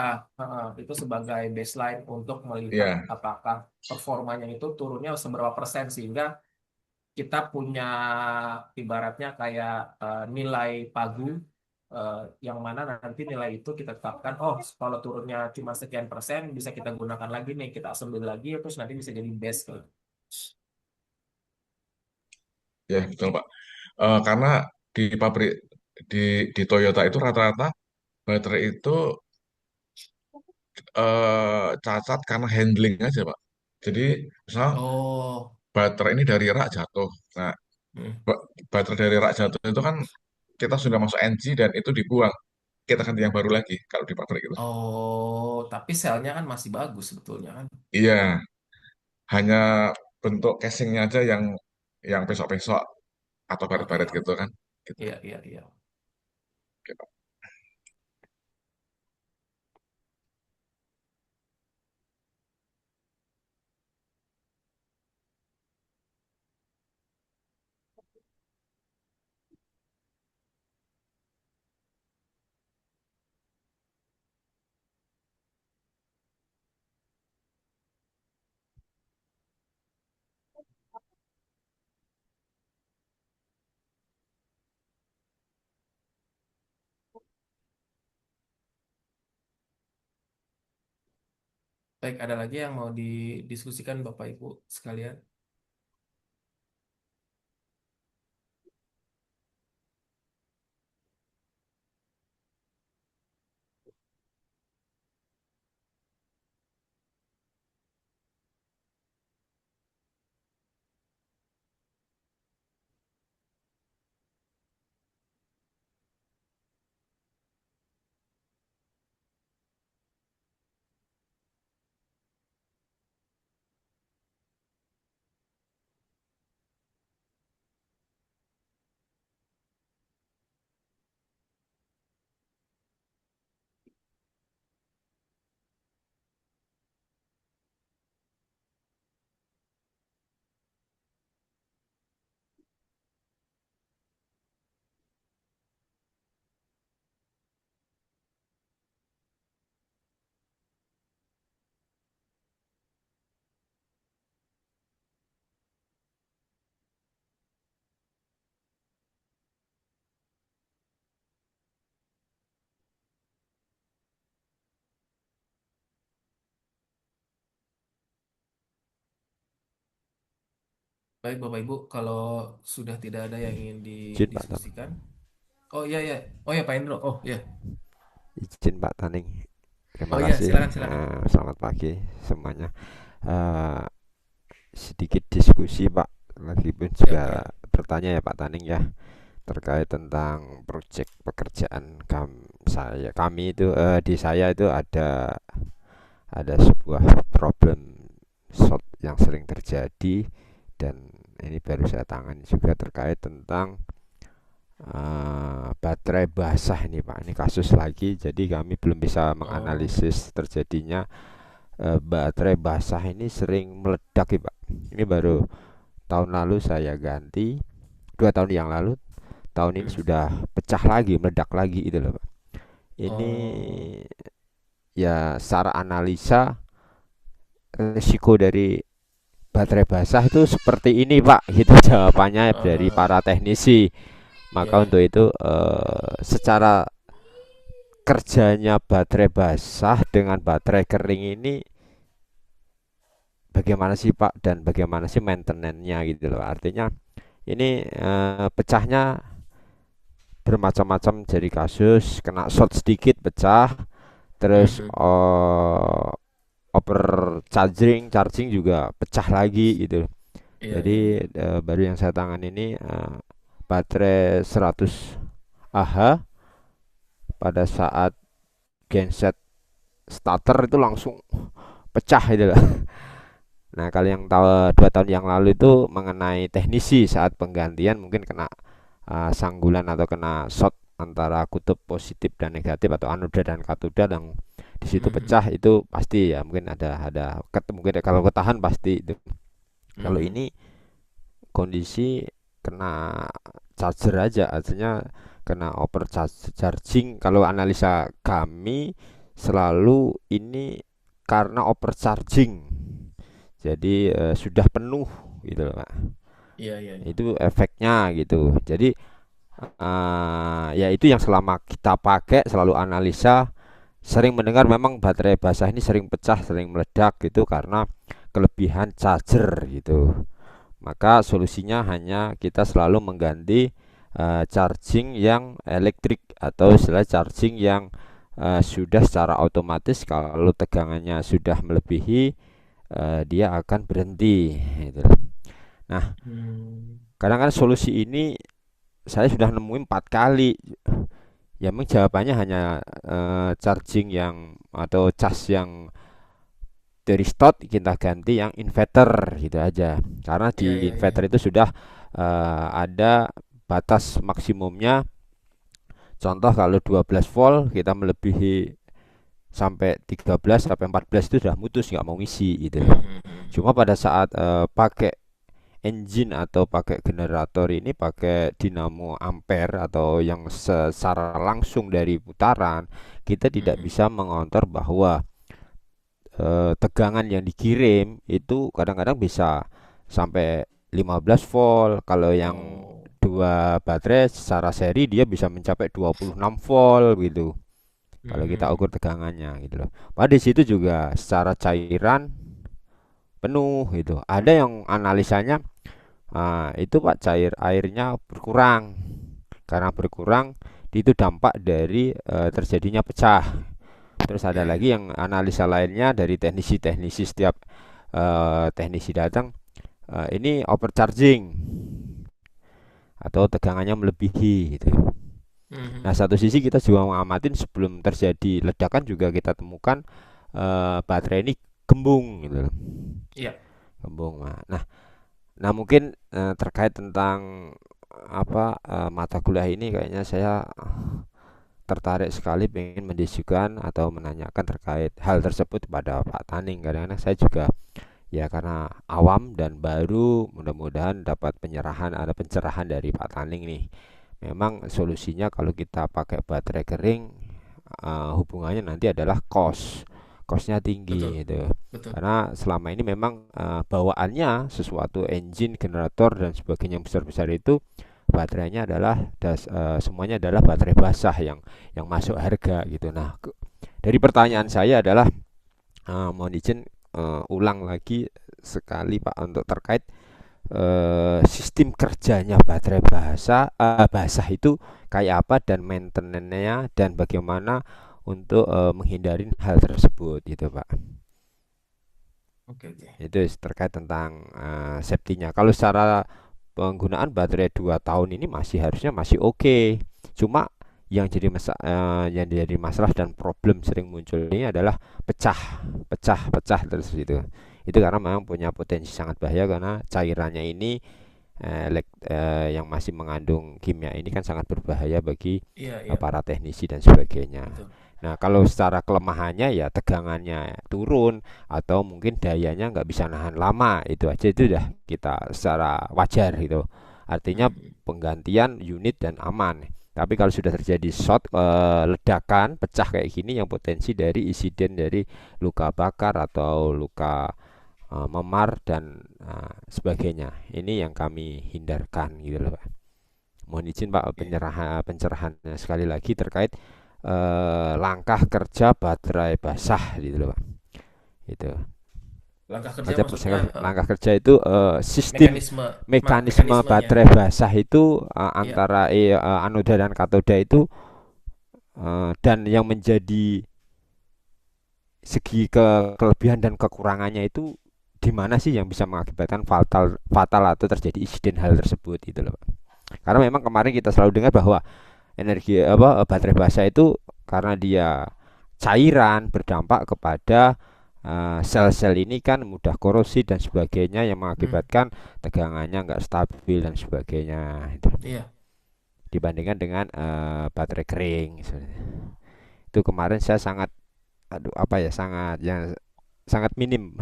itu sebagai baseline untuk melihat
Iya,
apakah performanya itu turunnya seberapa persen sehingga kita punya ibaratnya kayak nilai pagu eh, yang mana nanti nilai itu kita tetapkan oh kalau turunnya cuma sekian persen bisa kita gunakan lagi nih kita ambil lagi terus nanti bisa jadi base gitu.
ya betul, Pak. Karena di pabrik di di Toyota itu rata-rata baterai itu cacat karena handling aja, Pak. Jadi, misal
Oh,
baterai ini dari rak jatuh. Nah,
hmm.
baterai dari rak jatuh itu kan kita sudah masuk NG dan itu dibuang. Kita ganti yang baru lagi kalau di pabrik itu.
Oh, tapi selnya kan masih bagus sebetulnya kan.
Iya, hanya bentuk casingnya aja yang pesok-pesok atau
Oke,
baret-baret gitu
oke.
kan. Gitu.
Iya, iya, iya.
Oke, Pak.
Baik, ada lagi yang mau didiskusikan Bapak Ibu sekalian? Baik, Bapak Ibu, kalau sudah tidak ada yang ingin
Izin Pak Tan,
didiskusikan. Oh iya ya, oh ya Pak Indro, oh ya,
izin Pak Taning. Terima
oh ya
kasih.
silakan silakan.
Selamat pagi semuanya. Eh, Sedikit diskusi Pak, lagi pun
Oke
juga
oke.
bertanya ya Pak Taning ya terkait tentang proyek pekerjaan kami itu di saya itu ada sebuah problem short yang sering terjadi, dan ini baru saya tangani juga terkait tentang baterai basah ini Pak. Ini kasus lagi, jadi kami belum bisa
Oh,
menganalisis terjadinya baterai basah ini sering meledak ya Pak. Ini baru tahun lalu saya ganti, 2 tahun yang lalu, tahun ini
mm.
sudah pecah lagi, meledak lagi itu loh Pak. Ini
Oh,
ya secara analisa risiko dari baterai basah itu seperti ini Pak, gitu jawabannya dari
eh,
para teknisi.
iya
Maka
ya.
untuk itu secara kerjanya baterai basah dengan baterai kering ini bagaimana sih Pak, dan bagaimana sih maintenance-nya gitu loh. Artinya ini pecahnya bermacam-macam, jadi kasus kena short sedikit pecah, terus
Mhm.
over charging juga pecah lagi gitu.
Iya iya
Jadi
iya.
baru yang saya tangan ini baterai 100 Ah pada saat genset starter itu langsung pecah itu loh. Nah, kalau yang tahu 2 tahun yang lalu itu mengenai teknisi saat penggantian mungkin kena sanggulan atau kena short antara kutub positif dan negatif atau anoda dan katoda, yang di situ
Mhm.
pecah itu pasti ya, mungkin ada mungkin kalau ketahan pasti itu. Kalau
Mhm.
ini kondisi kena charger aja, artinya kena charging. Kalau analisa kami selalu ini karena overcharging, jadi sudah penuh gitu loh Pak.
Iya iya iya.
Itu efeknya gitu. Jadi ya itu yang selama kita pakai selalu analisa, sering mendengar memang baterai basah ini sering pecah, sering meledak gitu karena kelebihan charger gitu. Maka solusinya hanya kita selalu mengganti charging yang elektrik atau istilah charging yang sudah secara otomatis kalau tegangannya sudah melebihi dia akan berhenti gitu. Nah,
Hmm.
kadang-kadang solusi ini saya sudah nemuin 4 kali. Ya memang jawabannya hanya charging yang atau cas yang dari stot kita ganti yang inverter gitu aja. Karena
Iya
di
iya iya.
inverter itu sudah ada batas maksimumnya. Contoh kalau 12 volt kita melebihi sampai 13 sampai 14 itu sudah mutus, nggak mau ngisi gitu.
Mhm.
Cuma pada saat pakai engine atau pakai generator ini pakai dinamo ampere atau yang secara langsung dari putaran, kita tidak
Mhm.
bisa mengontrol bahwa tegangan yang dikirim itu kadang-kadang bisa sampai 15 volt. Kalau yang
Oh.
dua baterai secara seri dia bisa mencapai 26 volt gitu. kalau kita
Mhm.
ukur tegangannya gitu loh. Padahal di situ juga secara cairan penuh gitu. Ada yang analisanya itu Pak cair airnya berkurang. Karena berkurang itu dampak dari terjadinya pecah. Terus ada
Iya, iya.
lagi yang analisa lainnya dari teknisi-teknisi setiap teknisi datang ini overcharging atau tegangannya melebihi gitu. Nah,
Mhm.
satu sisi kita juga ngamatin sebelum terjadi ledakan juga kita temukan baterai ini gembung gitu loh.
Iya.
Gembung. Nah, mungkin terkait tentang apa mata kuliah ini kayaknya saya tertarik sekali pengen mendiskusikan atau menanyakan terkait hal tersebut kepada Pak Taning. Kadang-kadang saya juga ya karena awam dan baru mudah-mudahan dapat ada pencerahan dari Pak Taning nih. Memang solusinya kalau kita pakai baterai kering hubungannya nanti adalah costnya tinggi
Betul,
gitu.
betul.
Karena selama ini memang bawaannya sesuatu engine, generator dan sebagainya yang besar-besar itu baterainya adalah semuanya adalah baterai basah yang masuk harga gitu. Nah, dari pertanyaan
Oh,
saya adalah mohon izin ulang lagi sekali Pak untuk terkait sistem kerjanya baterai basah itu kayak apa dan maintenance-nya dan bagaimana untuk menghindari hal tersebut gitu Pak.
oke, oke.
Itu terkait tentang safety-nya. Kalau secara penggunaan baterai 2 tahun ini harusnya masih oke. Cuma yang jadi masalah dan problem sering muncul ini adalah pecah, pecah terus gitu. Itu karena memang punya potensi sangat bahaya karena cairannya ini yang masih mengandung kimia ini kan sangat berbahaya bagi
Iya, iya,
para teknisi dan sebagainya.
betul.
Nah, kalau secara kelemahannya ya tegangannya turun atau mungkin dayanya nggak bisa nahan lama, itu aja itu udah kita secara wajar gitu. Artinya
Mhm.
penggantian unit dan aman. Tapi kalau sudah terjadi ledakan, pecah kayak gini yang potensi dari insiden dari luka bakar atau luka memar dan sebagainya. Ini yang kami hindarkan gitu loh Pak. Mohon izin Pak
Oke.
pencerahannya sekali lagi terkait langkah kerja baterai basah gitu loh Pak. Itu
Langkah kerja
saja
maksudnya
langkah kerja itu sistem
mekanisme,
mekanisme
mekanismenya.
baterai basah itu
Iya.
antara anoda dan katoda itu dan yang menjadi segi kelebihan dan kekurangannya itu di mana sih yang bisa mengakibatkan fatal fatal atau terjadi insiden hal tersebut itu loh Pak. Karena memang kemarin kita selalu dengar bahwa energi apa baterai basah itu karena dia cairan berdampak kepada sel-sel ini kan mudah korosi dan sebagainya yang
Hmm.
mengakibatkan tegangannya nggak stabil dan sebagainya itu.
Iya.
Dibandingkan dengan baterai kering itu kemarin saya sangat aduh apa ya sangat minim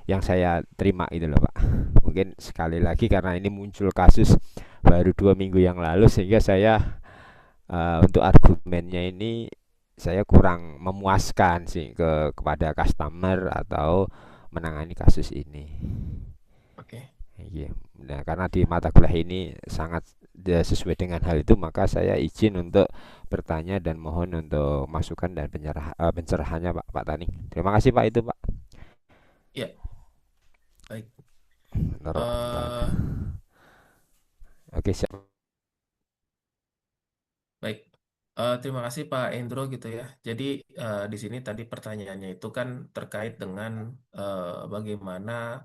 yang saya terima itu loh Pak. Mungkin sekali lagi karena ini muncul kasus baru 2 minggu yang lalu sehingga saya untuk argumennya ini saya kurang memuaskan sih kepada customer atau menangani kasus ini.
Oke.
Iya. Nah, karena di mata kuliah ini sangat sesuai dengan hal itu, maka saya izin untuk bertanya dan mohon untuk masukan dan pencerahannya Pak Tani. Terima kasih Pak itu Pak.
Iya. Baik.
Bentar, bentar.
eh
Oke siap.
Baik. Terima kasih Pak Endro gitu ya. Jadi di sini tadi pertanyaannya itu kan terkait dengan bagaimana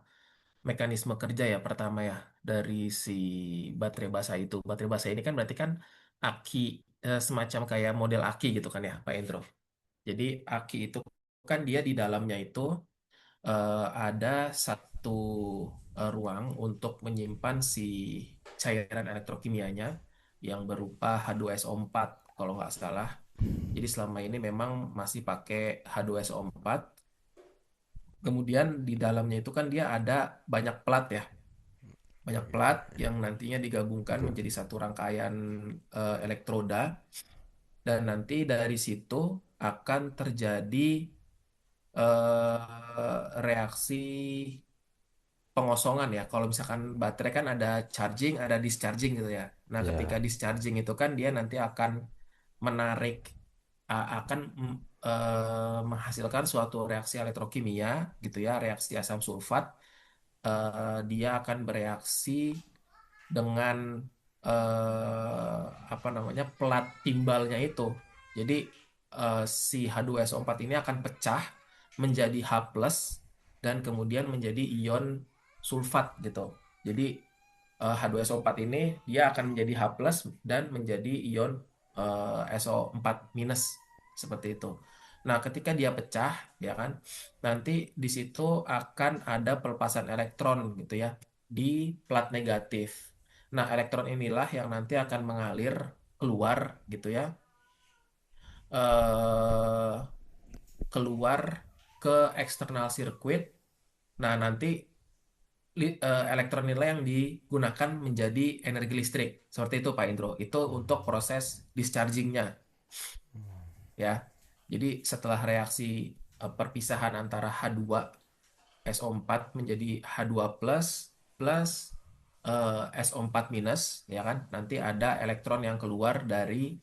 mekanisme kerja ya pertama ya dari si baterai basah itu. Baterai basah ini kan berarti kan aki, semacam kayak model aki gitu kan ya Pak Endro. Jadi aki itu kan dia di dalamnya itu ada satu ruang untuk menyimpan si cairan elektrokimianya yang berupa H2SO4 kalau nggak salah. Jadi selama ini memang masih pakai H2SO4. Kemudian di dalamnya itu kan dia ada banyak plat ya, banyak plat yang nantinya digabungkan
Betul.
menjadi satu rangkaian elektroda dan nanti dari situ akan terjadi reaksi pengosongan ya. Kalau misalkan baterai kan ada charging, ada discharging gitu ya. Nah, ketika
Ya,
discharging itu kan dia nanti akan menarik akan menghasilkan suatu reaksi elektrokimia gitu ya, reaksi asam sulfat. Dia akan bereaksi dengan apa namanya plat timbalnya itu. Jadi si H2SO4 ini akan pecah menjadi H plus dan kemudian menjadi ion sulfat gitu. Jadi H2SO4 ini dia akan menjadi H plus dan menjadi ion SO4 minus seperti itu. Nah, ketika dia pecah, ya kan, nanti di situ akan ada pelepasan elektron gitu ya di plat negatif. Nah, elektron inilah yang nanti akan mengalir keluar gitu ya, eh keluar ke eksternal sirkuit. Nah, nanti elektron inilah yang digunakan menjadi energi listrik. Seperti itu, Pak Indro. Itu untuk proses dischargingnya, ya. Jadi setelah reaksi perpisahan antara H2SO4 menjadi H2 plus plus SO4 minus, ya kan? Nanti ada elektron yang keluar dari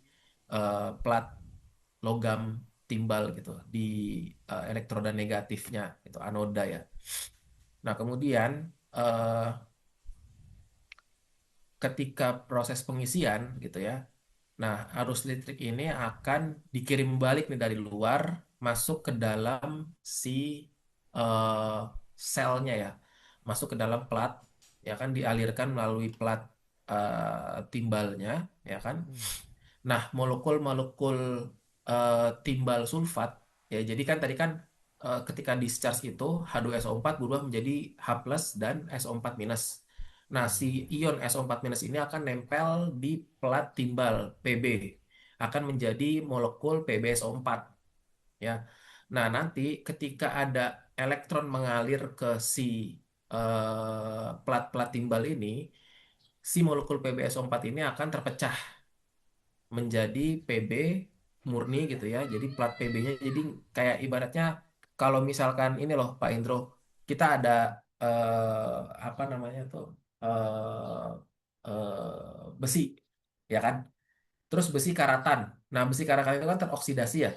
plat logam timbal gitu di elektroda negatifnya, itu anoda ya. Nah, kemudian eh, ketika proses pengisian gitu ya. Nah, arus listrik ini akan dikirim balik nih dari luar masuk ke dalam si eh, selnya ya. Masuk ke dalam plat ya kan dialirkan melalui plat timbalnya ya kan. Nah, molekul-molekul timbal sulfat ya. Jadi kan tadi kan ketika discharge itu H2SO4 berubah menjadi H plus dan SO4 minus. Nah, si ion SO4 minus ini akan nempel di plat timbal Pb, akan menjadi molekul PbSO4 ya. Nah, nanti ketika ada elektron mengalir ke si plat-plat timbal ini, si molekul PbSO4 ini akan terpecah menjadi Pb murni gitu ya. Jadi plat Pb-nya jadi kayak ibaratnya kalau misalkan ini loh Pak Indro, kita ada apa namanya tuh besi, ya kan? Terus besi karatan. Nah, besi karatan itu kan teroksidasi ya.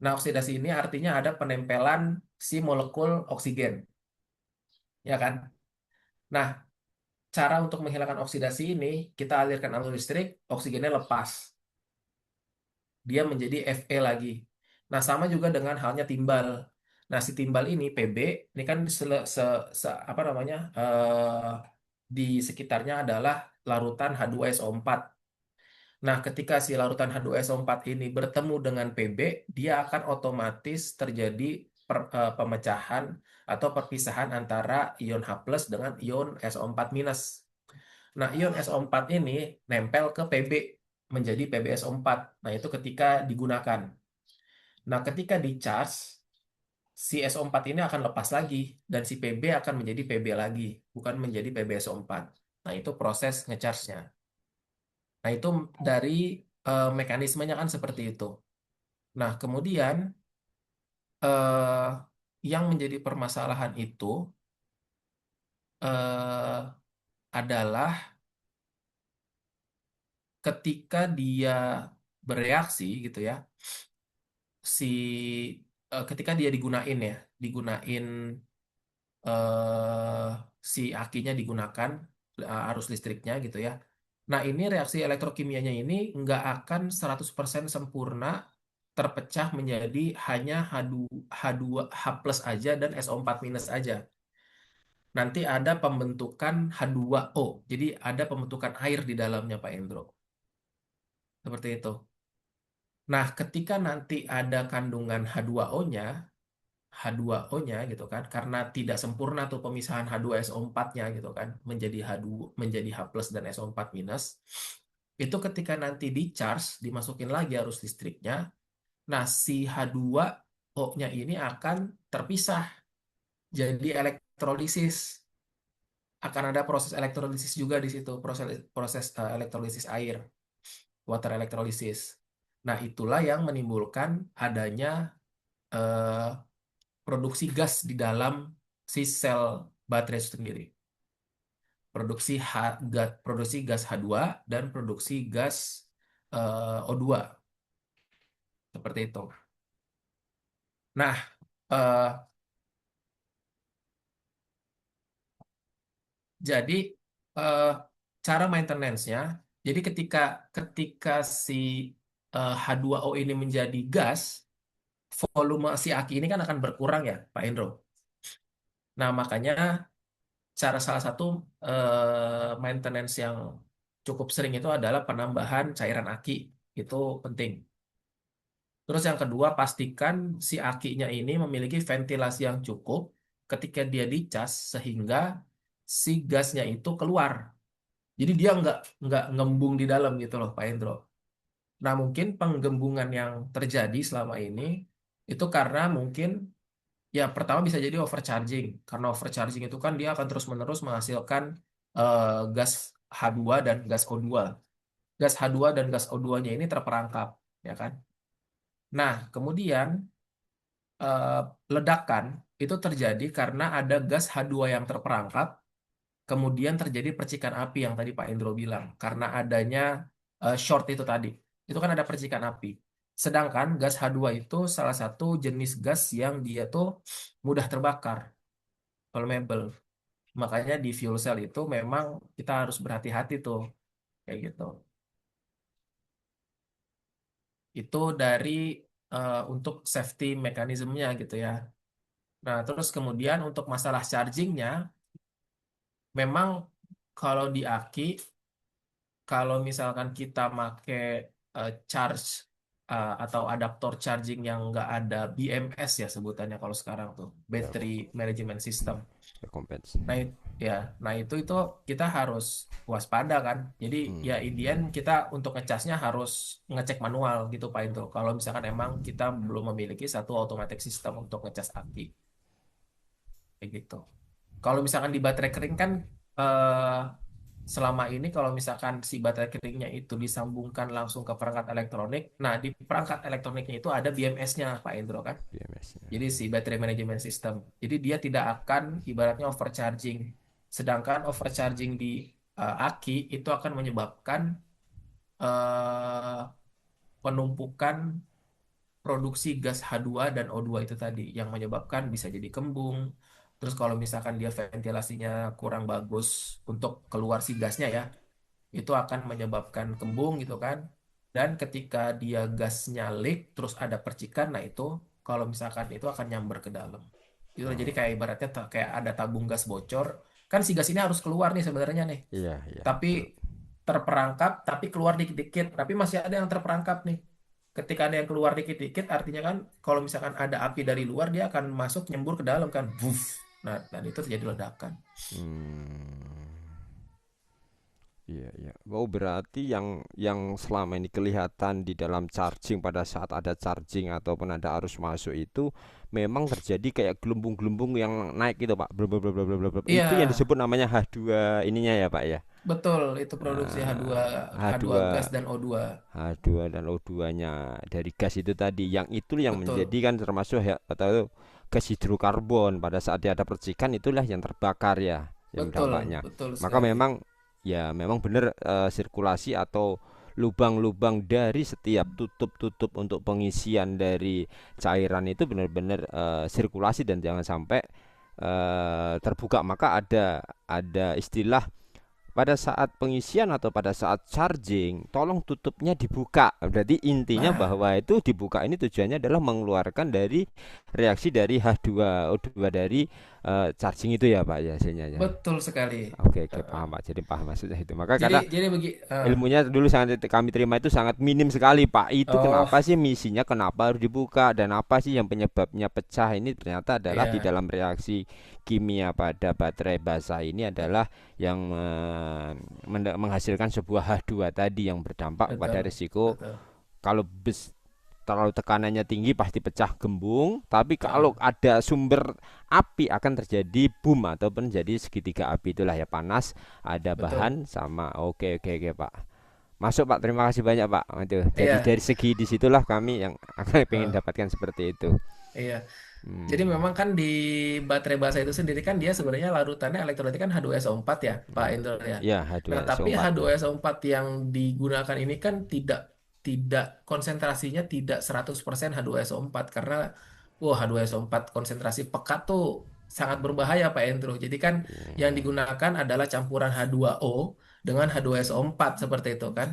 Nah, oksidasi ini artinya ada penempelan si molekul oksigen, ya kan? Nah, cara untuk menghilangkan oksidasi ini, kita alirkan arus listrik, oksigennya lepas. Dia menjadi Fe lagi. Nah, sama juga dengan halnya timbal. Nah, si timbal ini Pb, ini kan apa namanya? Di sekitarnya adalah larutan H2SO4. Nah, ketika si larutan H2SO4 ini bertemu dengan Pb, dia akan otomatis terjadi pemecahan atau perpisahan antara ion H plus dengan ion SO4 minus. Nah, ion SO4 ini nempel ke Pb menjadi PbSO4. Nah, itu ketika digunakan. Nah, ketika di charge, si SO4 ini akan lepas lagi dan si Pb akan menjadi Pb lagi, bukan menjadi PbSO4. Nah, itu proses ngecharge-nya. Nah, itu dari mekanismenya kan seperti itu. Nah, kemudian eh, yang menjadi permasalahan itu adalah ketika dia bereaksi gitu ya, ketika dia digunain eh, si akinya digunakan arus listriknya gitu ya. Nah, ini reaksi elektrokimianya ini nggak akan 100% sempurna terpecah menjadi hanya H2 H plus aja dan SO4 minus aja. Nanti ada pembentukan H2O. Jadi ada pembentukan air di dalamnya Pak Endro. Seperti itu. Nah, ketika nanti ada kandungan H2O-nya, H2O-nya gitu kan, karena tidak sempurna tuh pemisahan H2SO4-nya gitu kan, menjadi H2 menjadi H plus dan SO4 minus. Itu ketika nanti di charge, dimasukin lagi arus listriknya, nah si H2O-nya ini akan terpisah jadi elektrolisis. Akan ada proses elektrolisis juga di situ, proses proses elektrolisis air, water elektrolisis. Nah, itulah yang menimbulkan adanya eh, produksi gas di dalam si sel baterai itu sendiri. Produksi gas H2 dan produksi gas O2. seperti itu. Nah, eh, jadi eh, cara maintenance-nya, jadi ketika ketika si H2O ini menjadi gas, volume si aki ini kan akan berkurang ya, Pak Indro. Nah, makanya salah satu maintenance yang cukup sering itu adalah penambahan cairan aki. Itu penting. Terus yang kedua, pastikan si akinya ini memiliki ventilasi yang cukup ketika dia dicas sehingga si gasnya itu keluar. Jadi dia nggak ngembung di dalam gitu loh, Pak Hendro. Nah, mungkin penggembungan yang terjadi selama ini itu karena mungkin ya pertama bisa jadi overcharging. Karena overcharging itu kan dia akan terus-menerus menghasilkan gas H2 dan gas O2. Gas H2 dan gas O2-nya ini terperangkap, ya kan? Nah, kemudian eh, ledakan itu terjadi karena ada gas H2 yang terperangkap, kemudian terjadi percikan api yang tadi Pak Indro bilang, karena adanya short itu tadi. Itu kan ada percikan api. Sedangkan gas H2 itu salah satu jenis gas yang dia tuh mudah terbakar, flammable. Makanya di fuel cell itu memang kita harus berhati-hati tuh, kayak gitu. Itu dari untuk safety mekanismenya gitu ya. Nah, terus kemudian untuk masalah chargingnya, memang kalau di aki, kalau misalkan kita make charge atau adaptor charging yang nggak ada BMS ya sebutannya kalau sekarang tuh,
Ya,
Battery Management System.
kompens.
Nah, ya, nah itu kita harus waspada kan. Jadi ya in the end kita untuk ngecasnya harus ngecek manual gitu Pak Indro. Kalau misalkan emang kita belum memiliki satu automatic system untuk ngecas aki, kayak gitu. Kalau misalkan di baterai kering kan eh, selama ini kalau misalkan si baterai keringnya itu disambungkan langsung ke perangkat elektronik, nah di perangkat elektroniknya itu ada BMS-nya Pak Indro kan.
BMS-nya.
Jadi si Battery Management System. Jadi dia tidak akan ibaratnya overcharging. Sedangkan overcharging di aki itu akan menyebabkan eh, penumpukan produksi gas H2 dan O2 itu tadi yang menyebabkan bisa jadi kembung. Terus kalau misalkan dia ventilasinya kurang bagus untuk keluar si gasnya ya, itu akan menyebabkan kembung gitu kan. Dan ketika dia gasnya leak terus ada percikan, nah itu kalau misalkan itu akan nyamber ke dalam. Itu jadi kayak ibaratnya kayak ada tabung gas bocor. Kan si gas ini harus keluar nih sebenarnya nih.
Iya, iya,
Tapi
betul.
terperangkap, tapi keluar dikit-dikit. Tapi masih ada yang terperangkap nih. Ketika ada yang keluar dikit-dikit, artinya kan kalau misalkan ada api dari luar, dia akan masuk nyembur ke dalam kan. Buff. Nah, dan itu terjadi ledakan.
Hmm. Iya, iya. Oh, berarti yang selama ini kelihatan di dalam charging pada saat ada charging ataupun ada arus masuk itu memang terjadi kayak gelembung-gelembung yang naik itu, Pak. Blub, blub, blub, blub, blub, blub.
Iya,
Itu yang disebut namanya H2 ininya ya, Pak ya.
betul. Itu produksi H2,
Nah,
H2
H2
gas dan O2.
H2 dan O2-nya dari gas itu tadi yang itu yang
Betul,
menjadikan termasuk ya, atau gas hidrokarbon pada saat dia ada percikan itulah yang terbakar ya, yang
betul,
dampaknya.
betul
Maka
sekali.
memang ya memang benar sirkulasi atau lubang-lubang dari setiap tutup-tutup untuk pengisian dari cairan itu benar-benar sirkulasi dan jangan sampai terbuka. Maka ada istilah pada saat pengisian atau pada saat charging, tolong tutupnya dibuka. Berarti intinya
Nah,
bahwa itu dibuka ini tujuannya adalah mengeluarkan dari reaksi dari H2O2 dari charging itu ya Pak ya hasilnya ya.
betul sekali.
Oke, oke,
Heeh.
paham Pak. Jadi paham maksudnya itu. Maka
Jadi,
karena
jadi
ilmunya dulu sangat kami terima itu sangat minim sekali Pak. Itu
oh,
kenapa sih misinya, kenapa harus dibuka dan apa sih yang penyebabnya pecah ini ternyata adalah di
ya,
dalam reaksi kimia pada baterai basah ini adalah yang menghasilkan sebuah H2 tadi yang berdampak pada
betul,
risiko
betul.
kalau terlalu tekanannya tinggi pasti pecah gembung, tapi kalau
Heeh,
ada sumber api akan terjadi boom ataupun jadi segitiga api, itulah ya, panas, ada
betul.
bahan sama. Oke, oke, oke Pak. Masuk Pak, terima kasih banyak Pak. Itu. Jadi
Iya,
dari segi disitulah kami yang akan pengen
heeh,
dapatkan seperti itu.
iya. Jadi
Hmm,
memang kan di baterai basa itu sendiri kan dia sebenarnya larutannya elektrolit kan H2SO4 ya, Pak
ya,
Indro ya.
ya
Nah, tapi
H2SO4 ya.
H2SO4 yang digunakan ini kan tidak tidak konsentrasinya tidak 100% H2SO4 karena wah H2SO4 konsentrasi pekat tuh sangat berbahaya Pak Endro. Jadi kan yang
Iya.
digunakan adalah campuran H2O dengan H2SO4 seperti itu kan.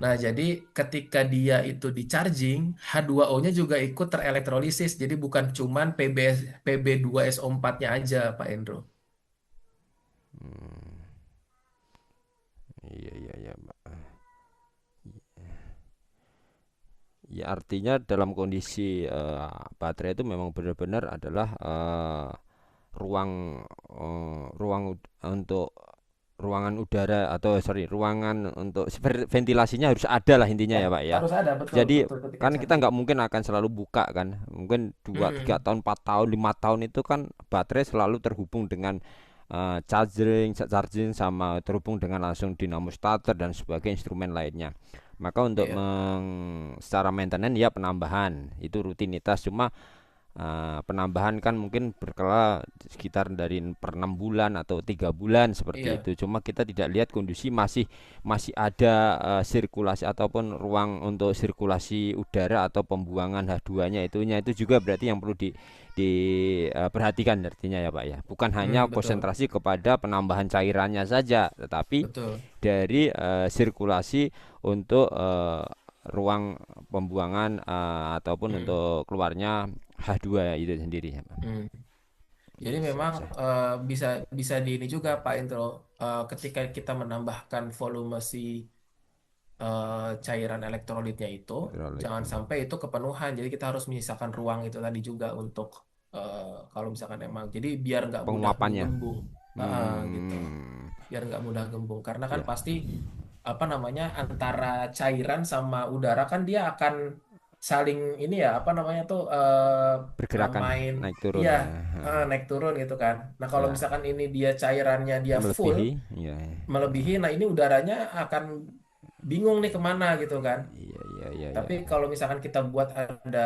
Nah, jadi ketika dia itu di charging, H2O-nya juga ikut terelektrolisis. Jadi bukan cuman Pb2SO4-nya aja, Pak Endro.
Iya, iya, iya, Mbak. Ya artinya dalam kondisi baterai itu memang benar-benar adalah ruang ruang untuk ruangan udara atau sorry ruangan untuk ventilasinya harus ada lah intinya
Ya,
ya Pak ya.
harus ada betul
Jadi
betul ketika
kan kita
charging.
nggak mungkin akan selalu buka kan, mungkin 2 3 tahun, 4 tahun, 5 tahun itu kan baterai selalu terhubung dengan charging sama terhubung dengan langsung dinamo starter dan sebagai instrumen lainnya. Maka untuk
Iya.
secara maintenance ya penambahan itu rutinitas, cuma penambahan kan mungkin berkala sekitar dari per 6 bulan atau 3 bulan seperti
Iya.
itu. Cuma kita tidak lihat kondisi masih masih ada sirkulasi ataupun ruang untuk sirkulasi udara atau pembuangan H2-nya itu juga berarti yang perlu diperhatikan artinya ya Pak ya. Bukan hanya
Betul.
konsentrasi kepada penambahan cairannya saja, tetapi
Betul.
dari sirkulasi untuk ruang pembuangan ataupun
Mm,
untuk keluarnya H2 itu sendiri ya Pak.
mm. Jadi
Bisa,
memang
bisa.
bisa bisa di ini juga Pak Intro. Ketika kita menambahkan volume si cairan elektrolitnya itu,
Hidrolik.
jangan sampai itu kepenuhan. Jadi kita harus menyisakan ruang itu tadi juga untuk kalau misalkan emang. Jadi biar nggak mudah
Penguapannya.
menggembung. Gitu.
Hmm,
Biar nggak mudah gembung. Karena kan
ya.
pasti apa namanya antara cairan sama udara kan dia akan saling ini ya apa namanya tuh
Pergerakan
main
naik turun
iya
ya.
naik turun gitu kan. Nah kalau
Ya,
misalkan ini dia cairannya dia full
melebihi ya.
melebihi, nah ini udaranya akan bingung nih kemana gitu kan.
Iya, iya, iya, iya.
Tapi kalau misalkan kita buat ada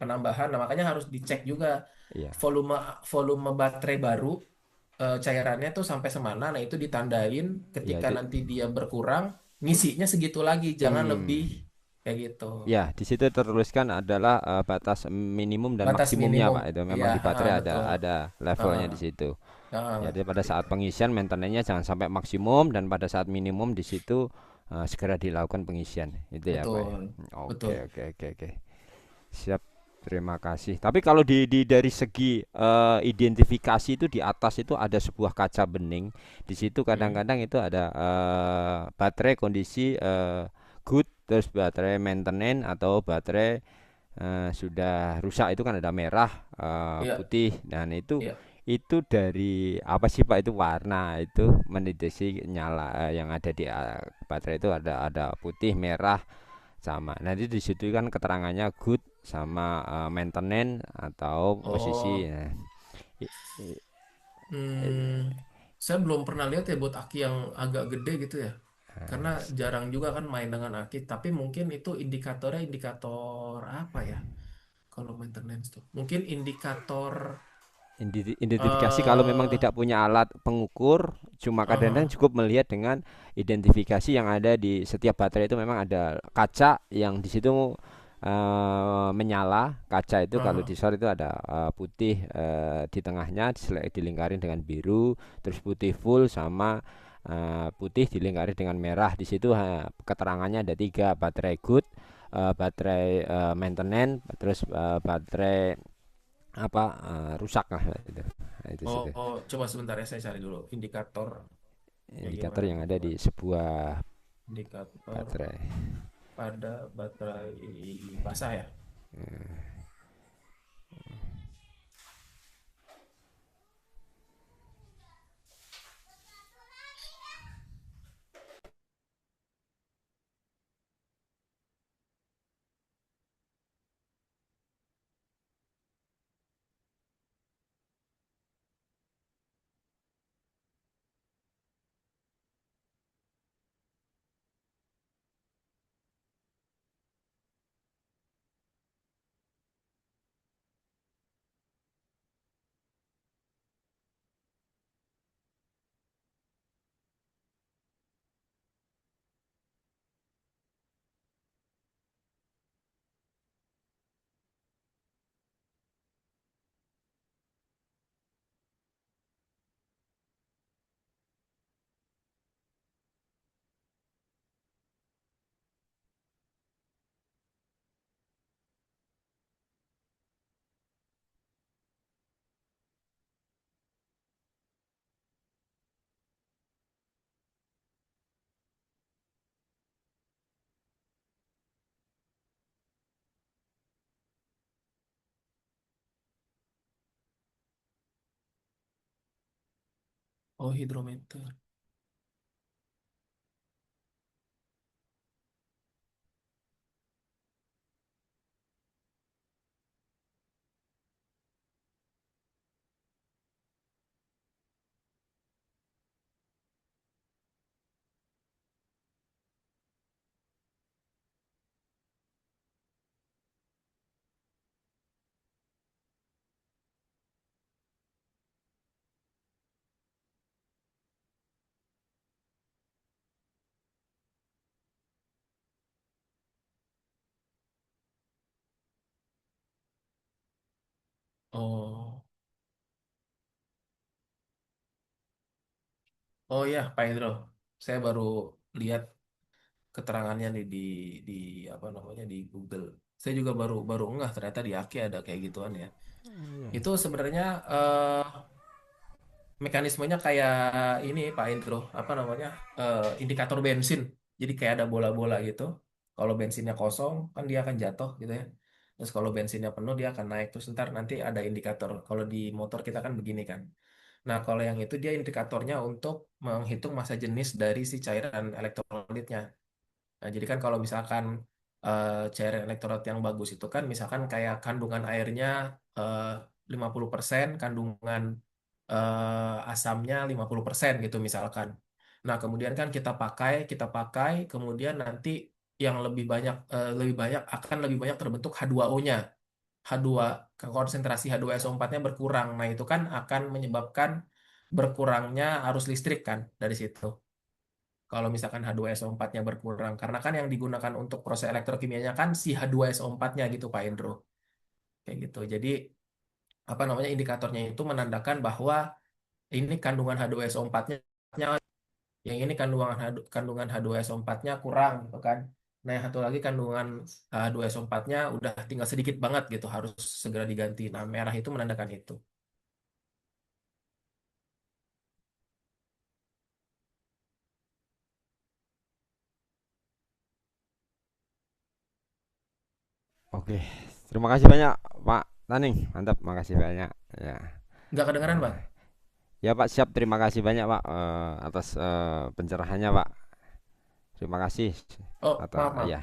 penambahan, nah makanya harus dicek juga
Iya.
volume volume baterai baru cairannya tuh sampai semana. Nah itu ditandain
Iya,
ketika nanti dia berkurang, ngisinya segitu lagi, jangan lebih
hmm.
kayak gitu.
Ya, di situ tertuliskan adalah batas minimum dan
Batas
maksimumnya,
minimum,
Pak. Itu memang
ya
di baterai
betul.
ada levelnya
Ah,
di situ. Jadi
ah,
pada saat pengisian maintenance-nya jangan sampai maksimum dan pada saat minimum di situ segera dilakukan pengisian. Itu ya, Pak ya.
betul,
Oke,
betul.
oke, oke, oke. Siap. Terima kasih. Tapi kalau dari segi identifikasi itu di atas itu ada sebuah kaca bening. Di situ
Hmm.
kadang-kadang itu ada baterai kondisi good, terus baterai maintenance atau baterai sudah rusak itu kan ada merah,
Iya,
putih dan
iya.
itu dari apa sih Pak itu warna itu mendeteksi nyala yang ada di baterai itu ada putih, merah sama. Nanti di situ kan keterangannya good sama maintenance atau posisi.
Oh,
Nah, i- i-
hmm, saya belum pernah lihat ya buat aki yang agak gede gitu ya. Karena jarang juga kan main dengan aki. Tapi mungkin itu indikatornya indikator apa ya? Kalau maintenance tuh, mungkin indikator
Identifikasi kalau memang
eh
tidak punya alat pengukur, cuma kadang-kadang
aha,
cukup melihat dengan identifikasi yang ada di setiap baterai itu memang ada kaca yang di situ menyala. Kaca itu kalau di
aha.
short itu ada putih di tengahnya dilingkarin dengan biru, terus putih full sama putih dilingkari dengan merah. Di situ keterangannya ada tiga: baterai good, baterai maintenance, terus baterai apa rusak lah itu. Nah, itu
Oh,
situ
oh, coba sebentar ya saya cari dulu indikator ya
indikator
gimana
yang ada di
gimana.
sebuah
Indikator
baterai.
pada baterai basah ya. Oh, hidrometer. Oh, oh ya, Pak Hendro. Saya baru lihat keterangannya nih di apa namanya di Google. Saya juga baru baru ngeh ternyata di Aki ada kayak gituan ya. Itu sebenarnya mekanismenya kayak ini Pak Indro, apa namanya indikator bensin. Jadi kayak ada bola-bola gitu. Kalau bensinnya kosong kan dia akan jatuh gitu ya. Terus kalau bensinnya penuh dia akan naik. Terus ntar nanti ada indikator. Kalau di motor kita kan begini kan. Nah kalau yang itu dia indikatornya untuk menghitung massa jenis dari si cairan elektrolitnya. Nah, jadi kan kalau misalkan cairan elektrolit yang bagus itu kan misalkan kayak kandungan airnya eh, 50%, kandungan asamnya 50% gitu misalkan. Nah, kemudian kan kita pakai, kemudian nanti yang lebih banyak akan lebih banyak terbentuk H2O-nya. H2 konsentrasi H2SO4-nya berkurang. Nah, itu kan akan menyebabkan berkurangnya arus listrik kan dari situ. Kalau misalkan H2SO4-nya berkurang. Karena kan yang digunakan untuk proses elektrokimianya kan si H2SO4-nya gitu Pak Endro. Kayak gitu. Jadi apa namanya indikatornya itu menandakan bahwa ini kandungan H2SO4-nya yang ini kandungan H2SO4-nya kurang gitu kan. Nah, yang satu lagi kandungan H2SO4-nya udah tinggal sedikit banget gitu harus segera diganti. Nah, merah itu menandakan itu.
Oke, terima kasih banyak Pak Taning, mantap, makasih banyak. Ya,
Nggak kedengeran, Pak?
eh, ya Pak, siap, terima kasih banyak Pak atas pencerahannya Pak. Terima kasih
Oh,
atas
maaf, maaf.
ya,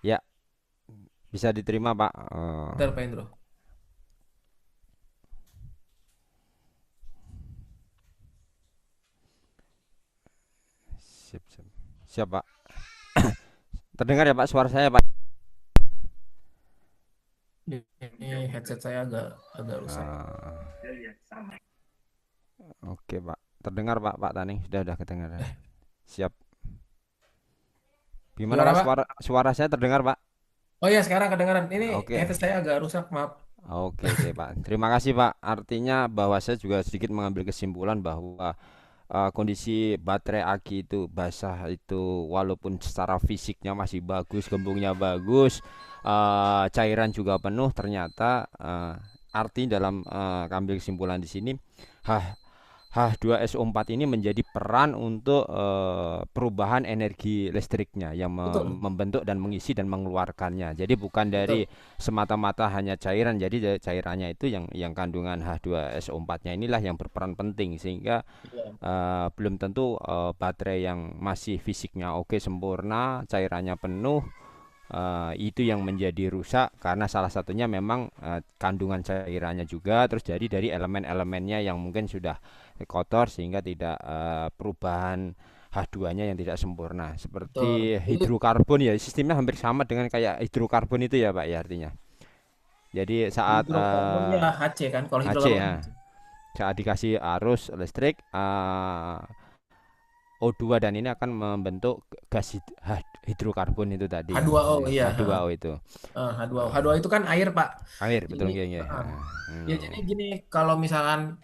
ya bisa diterima Pak.
Bentar, Pak Indro.
Siap, siap, siap Pak. Terdengar ya Pak suara saya Pak?
Ini headset saya agak agak rusak.
Eh, oke Pak, terdengar Pak Taning, sudah kedengaran. Siap. Gimana
Gimana,
Pak, suara
Pak?
suara saya terdengar Pak?
Oh ya, sekarang kedengaran. Ini
Oke.
headset saya agak rusak, maaf.
Oke Pak. Terima kasih Pak. Artinya bahwa saya juga sedikit mengambil kesimpulan bahwa kondisi baterai aki itu basah itu walaupun secara fisiknya masih bagus, gembungnya bagus, cairan juga penuh, ternyata arti dalam ambil kesimpulan di sini H2SO4 ini menjadi peran untuk perubahan energi listriknya yang
Betul,
membentuk dan mengisi dan mengeluarkannya. Jadi bukan dari
betul.
semata-mata hanya cairan. Jadi cairannya itu yang kandungan H2SO4-nya inilah yang berperan penting sehingga
Iya.
belum tentu baterai yang masih fisiknya oke sempurna, cairannya penuh itu yang menjadi rusak karena salah satunya memang kandungan cairannya juga terus jadi dari elemen-elemennya yang mungkin sudah kotor sehingga tidak perubahan H2-nya yang tidak sempurna
Betul.
seperti
Itu
hidrokarbon ya sistemnya hampir sama dengan kayak hidrokarbon itu ya Pak ya artinya jadi saat
hidrokarbonnya HC kan, kalau
HC
hidrokarbon
ya saat dikasih arus listrik O2 dan ini akan membentuk gas hidrokarbon itu tadi yang
H2O, iya.
H2O itu
H2O. H2O itu kan air, Pak.
air
Jadi,
betul nggih nggih.
eh, ya jadi gini, kalau misalkan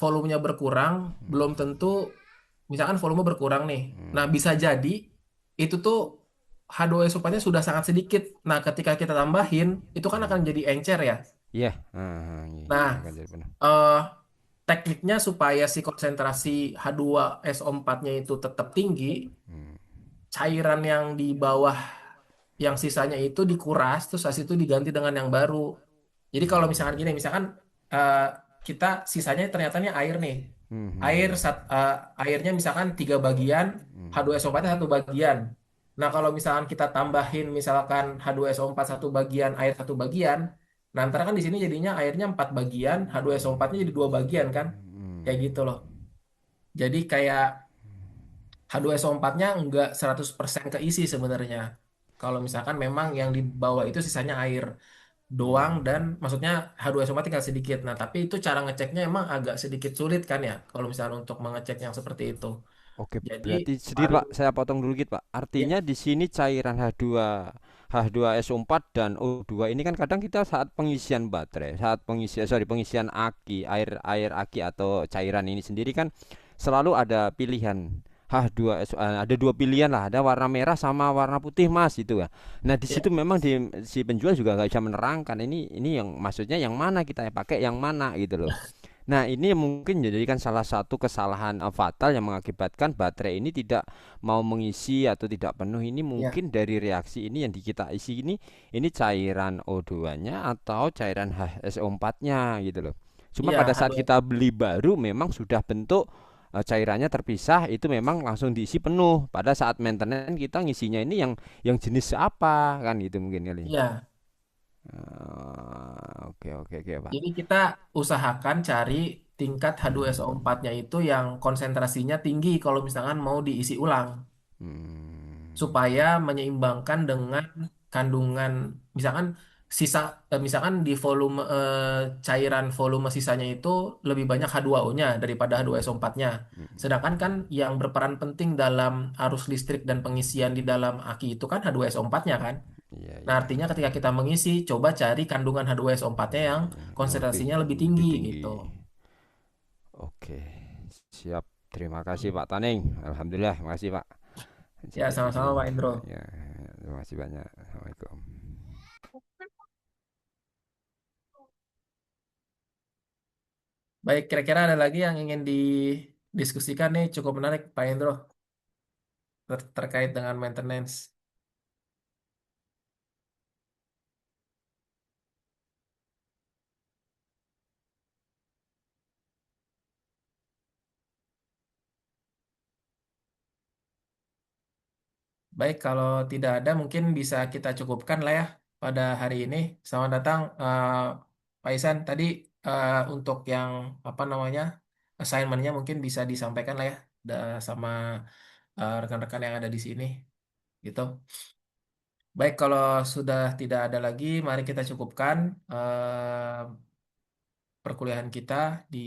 volumenya berkurang, belum tentu, misalkan volume berkurang nih. Nah, bisa jadi itu tuh H2SO4-nya sudah sangat sedikit. Nah, ketika kita tambahin, itu kan akan jadi encer ya.
Iya iya,
Nah,
akan jadi penuh.
eh, tekniknya supaya si konsentrasi H2SO4-nya itu tetap tinggi, cairan yang di bawah yang sisanya itu dikuras, terus habis itu diganti dengan yang baru. Jadi kalau misalkan gini, misalkan eh, kita sisanya ternyata nih air nih. Air
Mhm.
airnya misalkan 3 bagian,
Mhm.
H2SO4-nya 1 bagian. Nah, kalau misalkan kita tambahin misalkan H2SO4 1 bagian, air 1 bagian, nah ntar kan di sini jadinya airnya 4 bagian, H2SO4-nya jadi 2 bagian kan? Kayak gitu loh. Jadi kayak H2SO4-nya enggak 100% keisi sebenarnya. Kalau misalkan memang yang di bawah itu sisanya air doang dan maksudnya H2SO4 tinggal sedikit. Nah, tapi itu cara ngeceknya emang agak sedikit sulit kan ya kalau misalnya untuk mengecek yang seperti itu.
Oke,
Jadi
berarti sedikit
paling
Pak, saya potong dulu dikit Pak.
ya,
Artinya di sini cairan H2SO4 dan O2 ini kan kadang kita saat pengisian baterai, saat pengisian aki, air aki atau cairan ini sendiri kan selalu ada pilihan H2SO, ada dua pilihan lah, ada warna merah sama warna putih Mas itu ya. Nah, di
ya,
situ memang si penjual juga nggak bisa menerangkan ini yang maksudnya yang mana kita pakai yang mana gitu loh. Nah, ini mungkin menjadikan salah satu kesalahan fatal yang mengakibatkan baterai ini tidak mau mengisi atau tidak penuh. Ini
ya,
mungkin dari reaksi ini yang kita isi ini cairan O2-nya atau cairan HSO4-nya gitu loh. Cuma
iya
pada saat
H2.
kita beli baru memang sudah bentuk cairannya terpisah, itu memang langsung diisi penuh. Pada saat maintenance kita ngisinya ini yang jenis apa kan gitu mungkin kali.
Iya.
Oke oke oke Pak.
Jadi kita usahakan cari tingkat H2SO4-nya itu yang konsentrasinya tinggi kalau misalkan mau diisi ulang,
Hmm.
supaya menyeimbangkan dengan kandungan misalkan misalkan di volume cairan volume sisanya itu lebih banyak H2O-nya daripada H2SO4-nya. Sedangkan kan yang berperan penting dalam arus listrik dan pengisian di dalam aki itu kan H2SO4-nya kan.
Iya
Nah,
iya.
artinya ketika kita mengisi, coba cari kandungan H2SO4-nya yang
Yang
konsentrasinya lebih tinggi
lebih
gitu.
tinggi. Oke, siap. Terima kasih Pak Taning. Alhamdulillah, makasih Pak.
Ya,
Sampai di
sama-sama
sini.
Pak Indro.
Ya, terima kasih banyak. Assalamualaikum.
Baik, kira-kira ada lagi yang ingin didiskusikan nih, cukup menarik Pak Indro, terkait dengan maintenance. Baik, kalau tidak ada mungkin bisa kita cukupkan lah ya pada hari ini. Selamat datang Pak Isan. Tadi untuk yang apa namanya assignment-nya mungkin bisa disampaikan lah ya sama rekan-rekan yang ada di sini gitu. Baik, kalau sudah tidak ada lagi, mari kita cukupkan perkuliahan kita di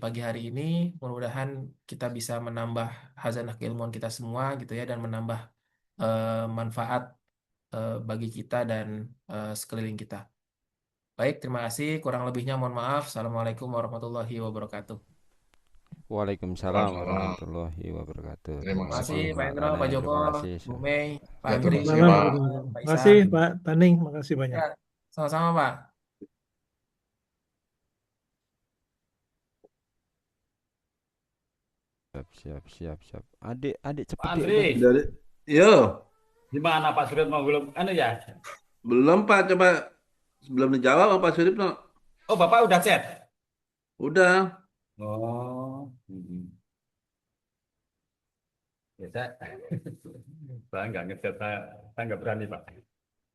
pagi hari ini. Mudah-mudahan kita bisa menambah hazanah keilmuan kita semua gitu ya dan menambah manfaat bagi kita dan sekeliling kita. Baik, terima kasih. Kurang lebihnya mohon maaf. Assalamualaikum warahmatullahi wabarakatuh.
Waalaikumsalam
Waalaikumsalam.
warahmatullahi wabarakatuh.
Terima
Terima
Terima
kasih
kasih
kasih
Pak.
Pak
Pak
Endro, Pak
Taning.
Joko,
Terima kasih.
Bu Mei, Pak
Ya,
Andri,
terima kasih
Waalaikumsalam
Pak.
warahmatullahi wabarakatuh.
Pak
Terima kasih
Isan.
Pak Taning, makasih banyak.
Ya, sama-sama Pak.
Siap, siap, siap, siap. Adik, adik
Pak
cepet dek
Andri,
udah.
Dari, yo,
gimana Pak Surya mau belum? Anu ya.
belum Pak, coba sebelum dijawab Pak Suripno.
Oh, Bapak udah chat.
Udah,
Oh, ya saya nggak ngechat, saya nggak berani Pak.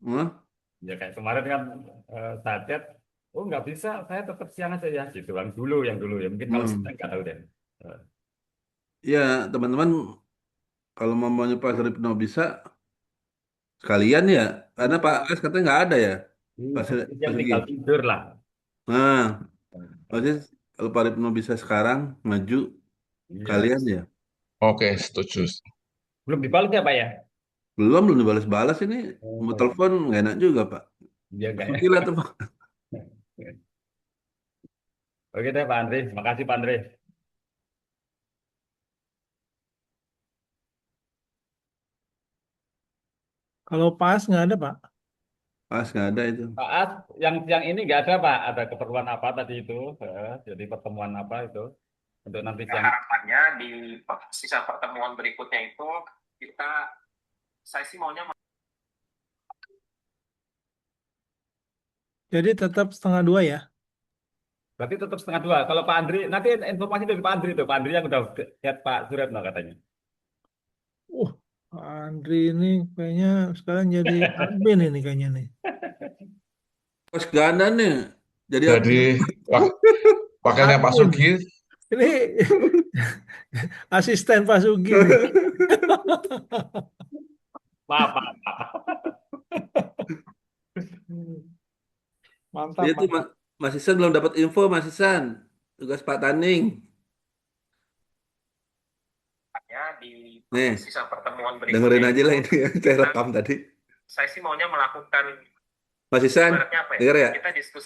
Hah?
Ya kayak kemarin kan saya chat, oh nggak bisa, saya tetap siang aja ya. Gitu yang dulu ya. Mungkin kalau
Hmm.
sekarang nggak tahu deh. Eh,
Ya teman-teman, kalau mamanya Pak Suripno bisa sekalian ya, karena Pak
Iya,
As katanya nggak ada ya, Pak,
iya,
Pak
yang
Sugi.
tinggal tidur lah.
Nah, maksudnya kalau Pak Suripno bisa sekarang maju
Iya,
kalian ya.
Oke, setuju.
belum dibalas ya Pak ya?
Belum dibalas-balas ini, mau
Oh,
telepon nggak enak juga Pak.
iya
Pak
nggak ya?
Sugi lah tuh Pak.
Oke deh Pak Andri, makasih Pak Andri.
Kalau pas nggak ada Pak.
Pas nggak ada itu.
Pak As, yang ini nggak ada Pak, ada keperluan apa tadi itu? Jadi pertemuan apa itu? Untuk nanti
Ya,
siang.
harapannya di sisa pertemuan berikutnya itu kita, saya sih maunya
Jadi tetap 1:30 ya.
Berarti tetap setengah dua. Kalau Pak Andri, nanti informasi dari Pak Andri tuh. Pak Andri yang udah lihat Pak Suretno katanya.
Uh, Pak Andri ini kayaknya sekarang jadi admin ini kayaknya nih.
Pas Ganan nih, jadi
Jadi wak- wakilnya Pak
Admin.
Sugi,
Ini asisten Pak Sugi nih.
Maaf, maaf, maaf.
Mantap,
dia tuh
mantap.
Mas Isan belum dapat info Mas Isan. Tugas Pak Taning.
Ya, di
Nih,
sisa pertemuan
dengerin
berikutnya
aja
itu
lah ini yang saya rekam tadi.
saya sih maunya melakukan
Mas Isan,
ibaratnya apa ya?
denger ya?
Kita diskusi